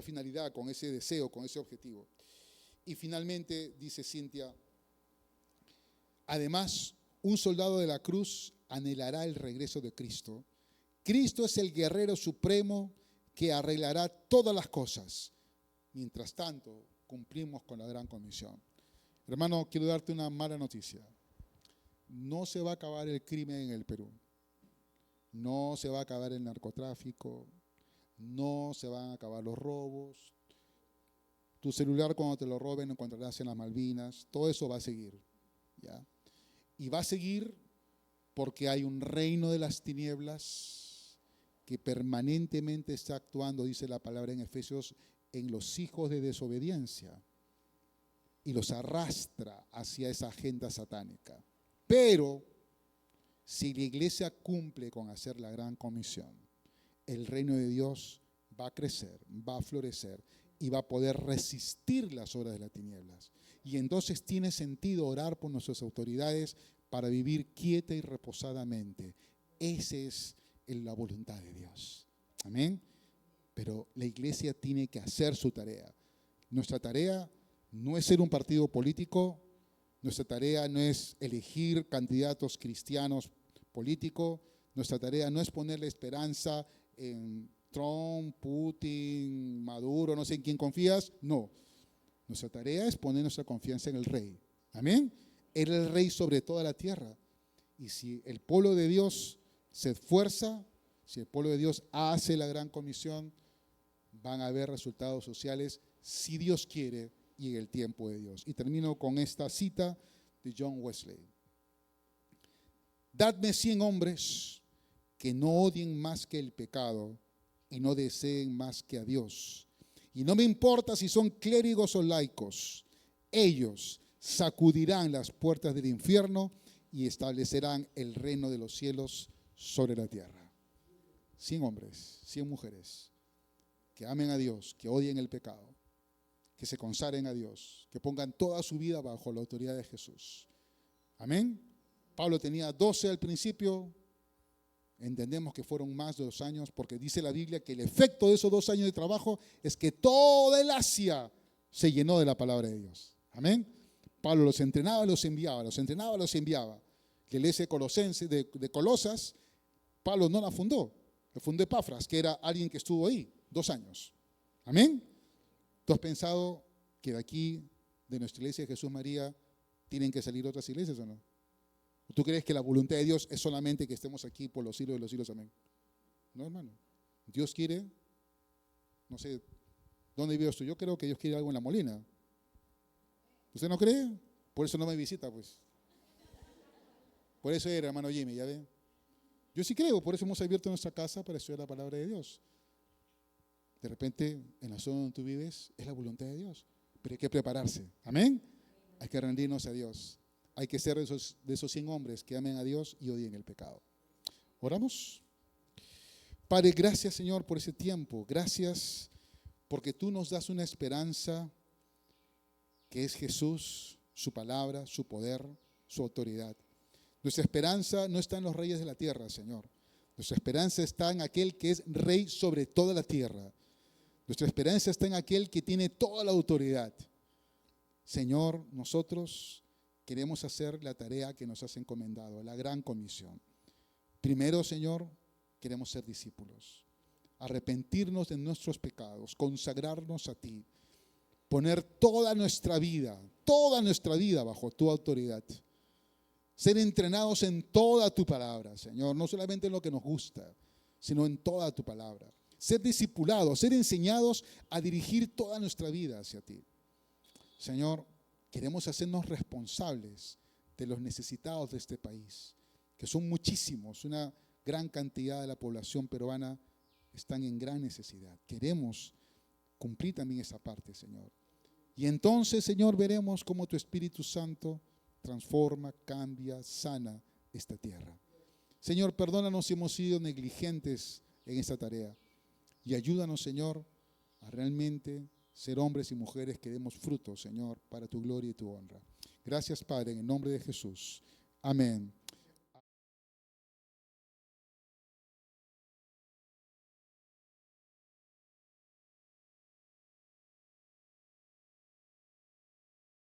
finalidad, con ese deseo, con ese objetivo. Y finalmente, dice Cintia, además, un soldado de la cruz anhelará el regreso de Cristo. Cristo es el guerrero supremo que arreglará todas las cosas. Mientras tanto, cumplimos con la gran comisión. Hermano, quiero darte una mala noticia. No se va a acabar el crimen en el Perú. No se va a acabar el narcotráfico. No se van a acabar los robos. Tu celular, cuando te lo roben, lo encontrarás en las Malvinas. Todo eso va a seguir, ¿ya? Y va a seguir porque hay un reino de las tinieblas que permanentemente está actuando, dice la palabra en Efesios, en los hijos de desobediencia y los arrastra hacia esa agenda satánica. Pero si la iglesia cumple con hacer la gran comisión, el reino de Dios va a crecer, va a florecer y va a poder resistir las obras de las tinieblas. Y entonces tiene sentido orar por nuestras autoridades para vivir quieta y reposadamente. Esa es la voluntad de Dios. Amén. Pero la iglesia tiene que hacer su tarea. Nuestra tarea no es ser un partido político. Nuestra tarea no es elegir candidatos cristianos políticos. Nuestra tarea no es ponerle esperanza en Trump, Putin, Maduro, no sé en quién confías. No. Nuestra tarea es poner nuestra confianza en el Rey. Amén. Él es el Rey sobre toda la tierra. Y si el pueblo de Dios se esfuerza, si el pueblo de Dios hace la gran comisión, van a haber resultados sociales, si Dios quiere, y en el tiempo de Dios. Y termino con esta cita de John Wesley. Dadme 100 hombres que no odien más que el pecado y no deseen más que a Dios. Y no me importa si son clérigos o laicos, ellos sacudirán las puertas del infierno y establecerán el reino de los cielos sobre la tierra. 100 hombres, 100 mujeres que amen a Dios, que odien el pecado, que se consagren a Dios, que pongan toda su vida bajo la autoridad de Jesús. Amén. Pablo tenía 12 al principio. Entendemos que fueron más de 2 años porque dice la Biblia que el efecto de esos 2 años de trabajo es que toda el Asia se llenó de la palabra de Dios. Amén. Pablo los entrenaba, los enviaba, los entrenaba, los enviaba. La iglesia de Colosas, Pablo no la fundó, la fundó Epafras, que era alguien que estuvo ahí 2 años. Amén. ¿Tú has pensado que de aquí, de nuestra iglesia de Jesús María, tienen que salir otras iglesias o no? ¿Tú crees que la voluntad de Dios es solamente que estemos aquí por los siglos de los siglos? Amén. No, hermano. Dios quiere, no sé, ¿dónde vives tú? Yo creo que Dios quiere algo en La Molina. ¿Usted no cree? Por eso no me visita, pues. Por eso era, hermano Jimmy, ¿ya ve? Yo sí creo, por eso hemos abierto nuestra casa para estudiar la palabra de Dios. De repente, en la zona donde tú vives, es la voluntad de Dios. Pero hay que prepararse. Amén. Hay que rendirnos a Dios. Hay que ser de esos 100 hombres que amen a Dios y odien el pecado. ¿Oramos? Padre, gracias, Señor, por ese tiempo. Gracias porque tú nos das una esperanza que es Jesús, su palabra, su poder, su autoridad. Nuestra esperanza no está en los reyes de la tierra, Señor. Nuestra esperanza está en aquel que es rey sobre toda la tierra. Nuestra esperanza está en aquel que tiene toda la autoridad. Señor, nosotros queremos hacer la tarea que nos has encomendado, la gran comisión. Primero, Señor, queremos ser discípulos, arrepentirnos de nuestros pecados, consagrarnos a ti, poner toda nuestra vida bajo tu autoridad, ser entrenados en toda tu palabra, Señor, no solamente en lo que nos gusta, sino en toda tu palabra. ser discipulados, ser enseñados a dirigir toda nuestra vida hacia ti. Señor, queremos hacernos responsables de los necesitados de este país, que son muchísimos, una gran cantidad de la población peruana están en gran necesidad. Queremos cumplir también esa parte, Señor. Y entonces, Señor, veremos cómo tu Espíritu Santo transforma, cambia, sana esta tierra. Señor, perdónanos si hemos sido negligentes en esta tarea y ayúdanos, Señor, a realmente ser hombres y mujeres que demos fruto, Señor, para tu gloria y tu honra. Gracias, Padre, en el nombre de Jesús. Amén.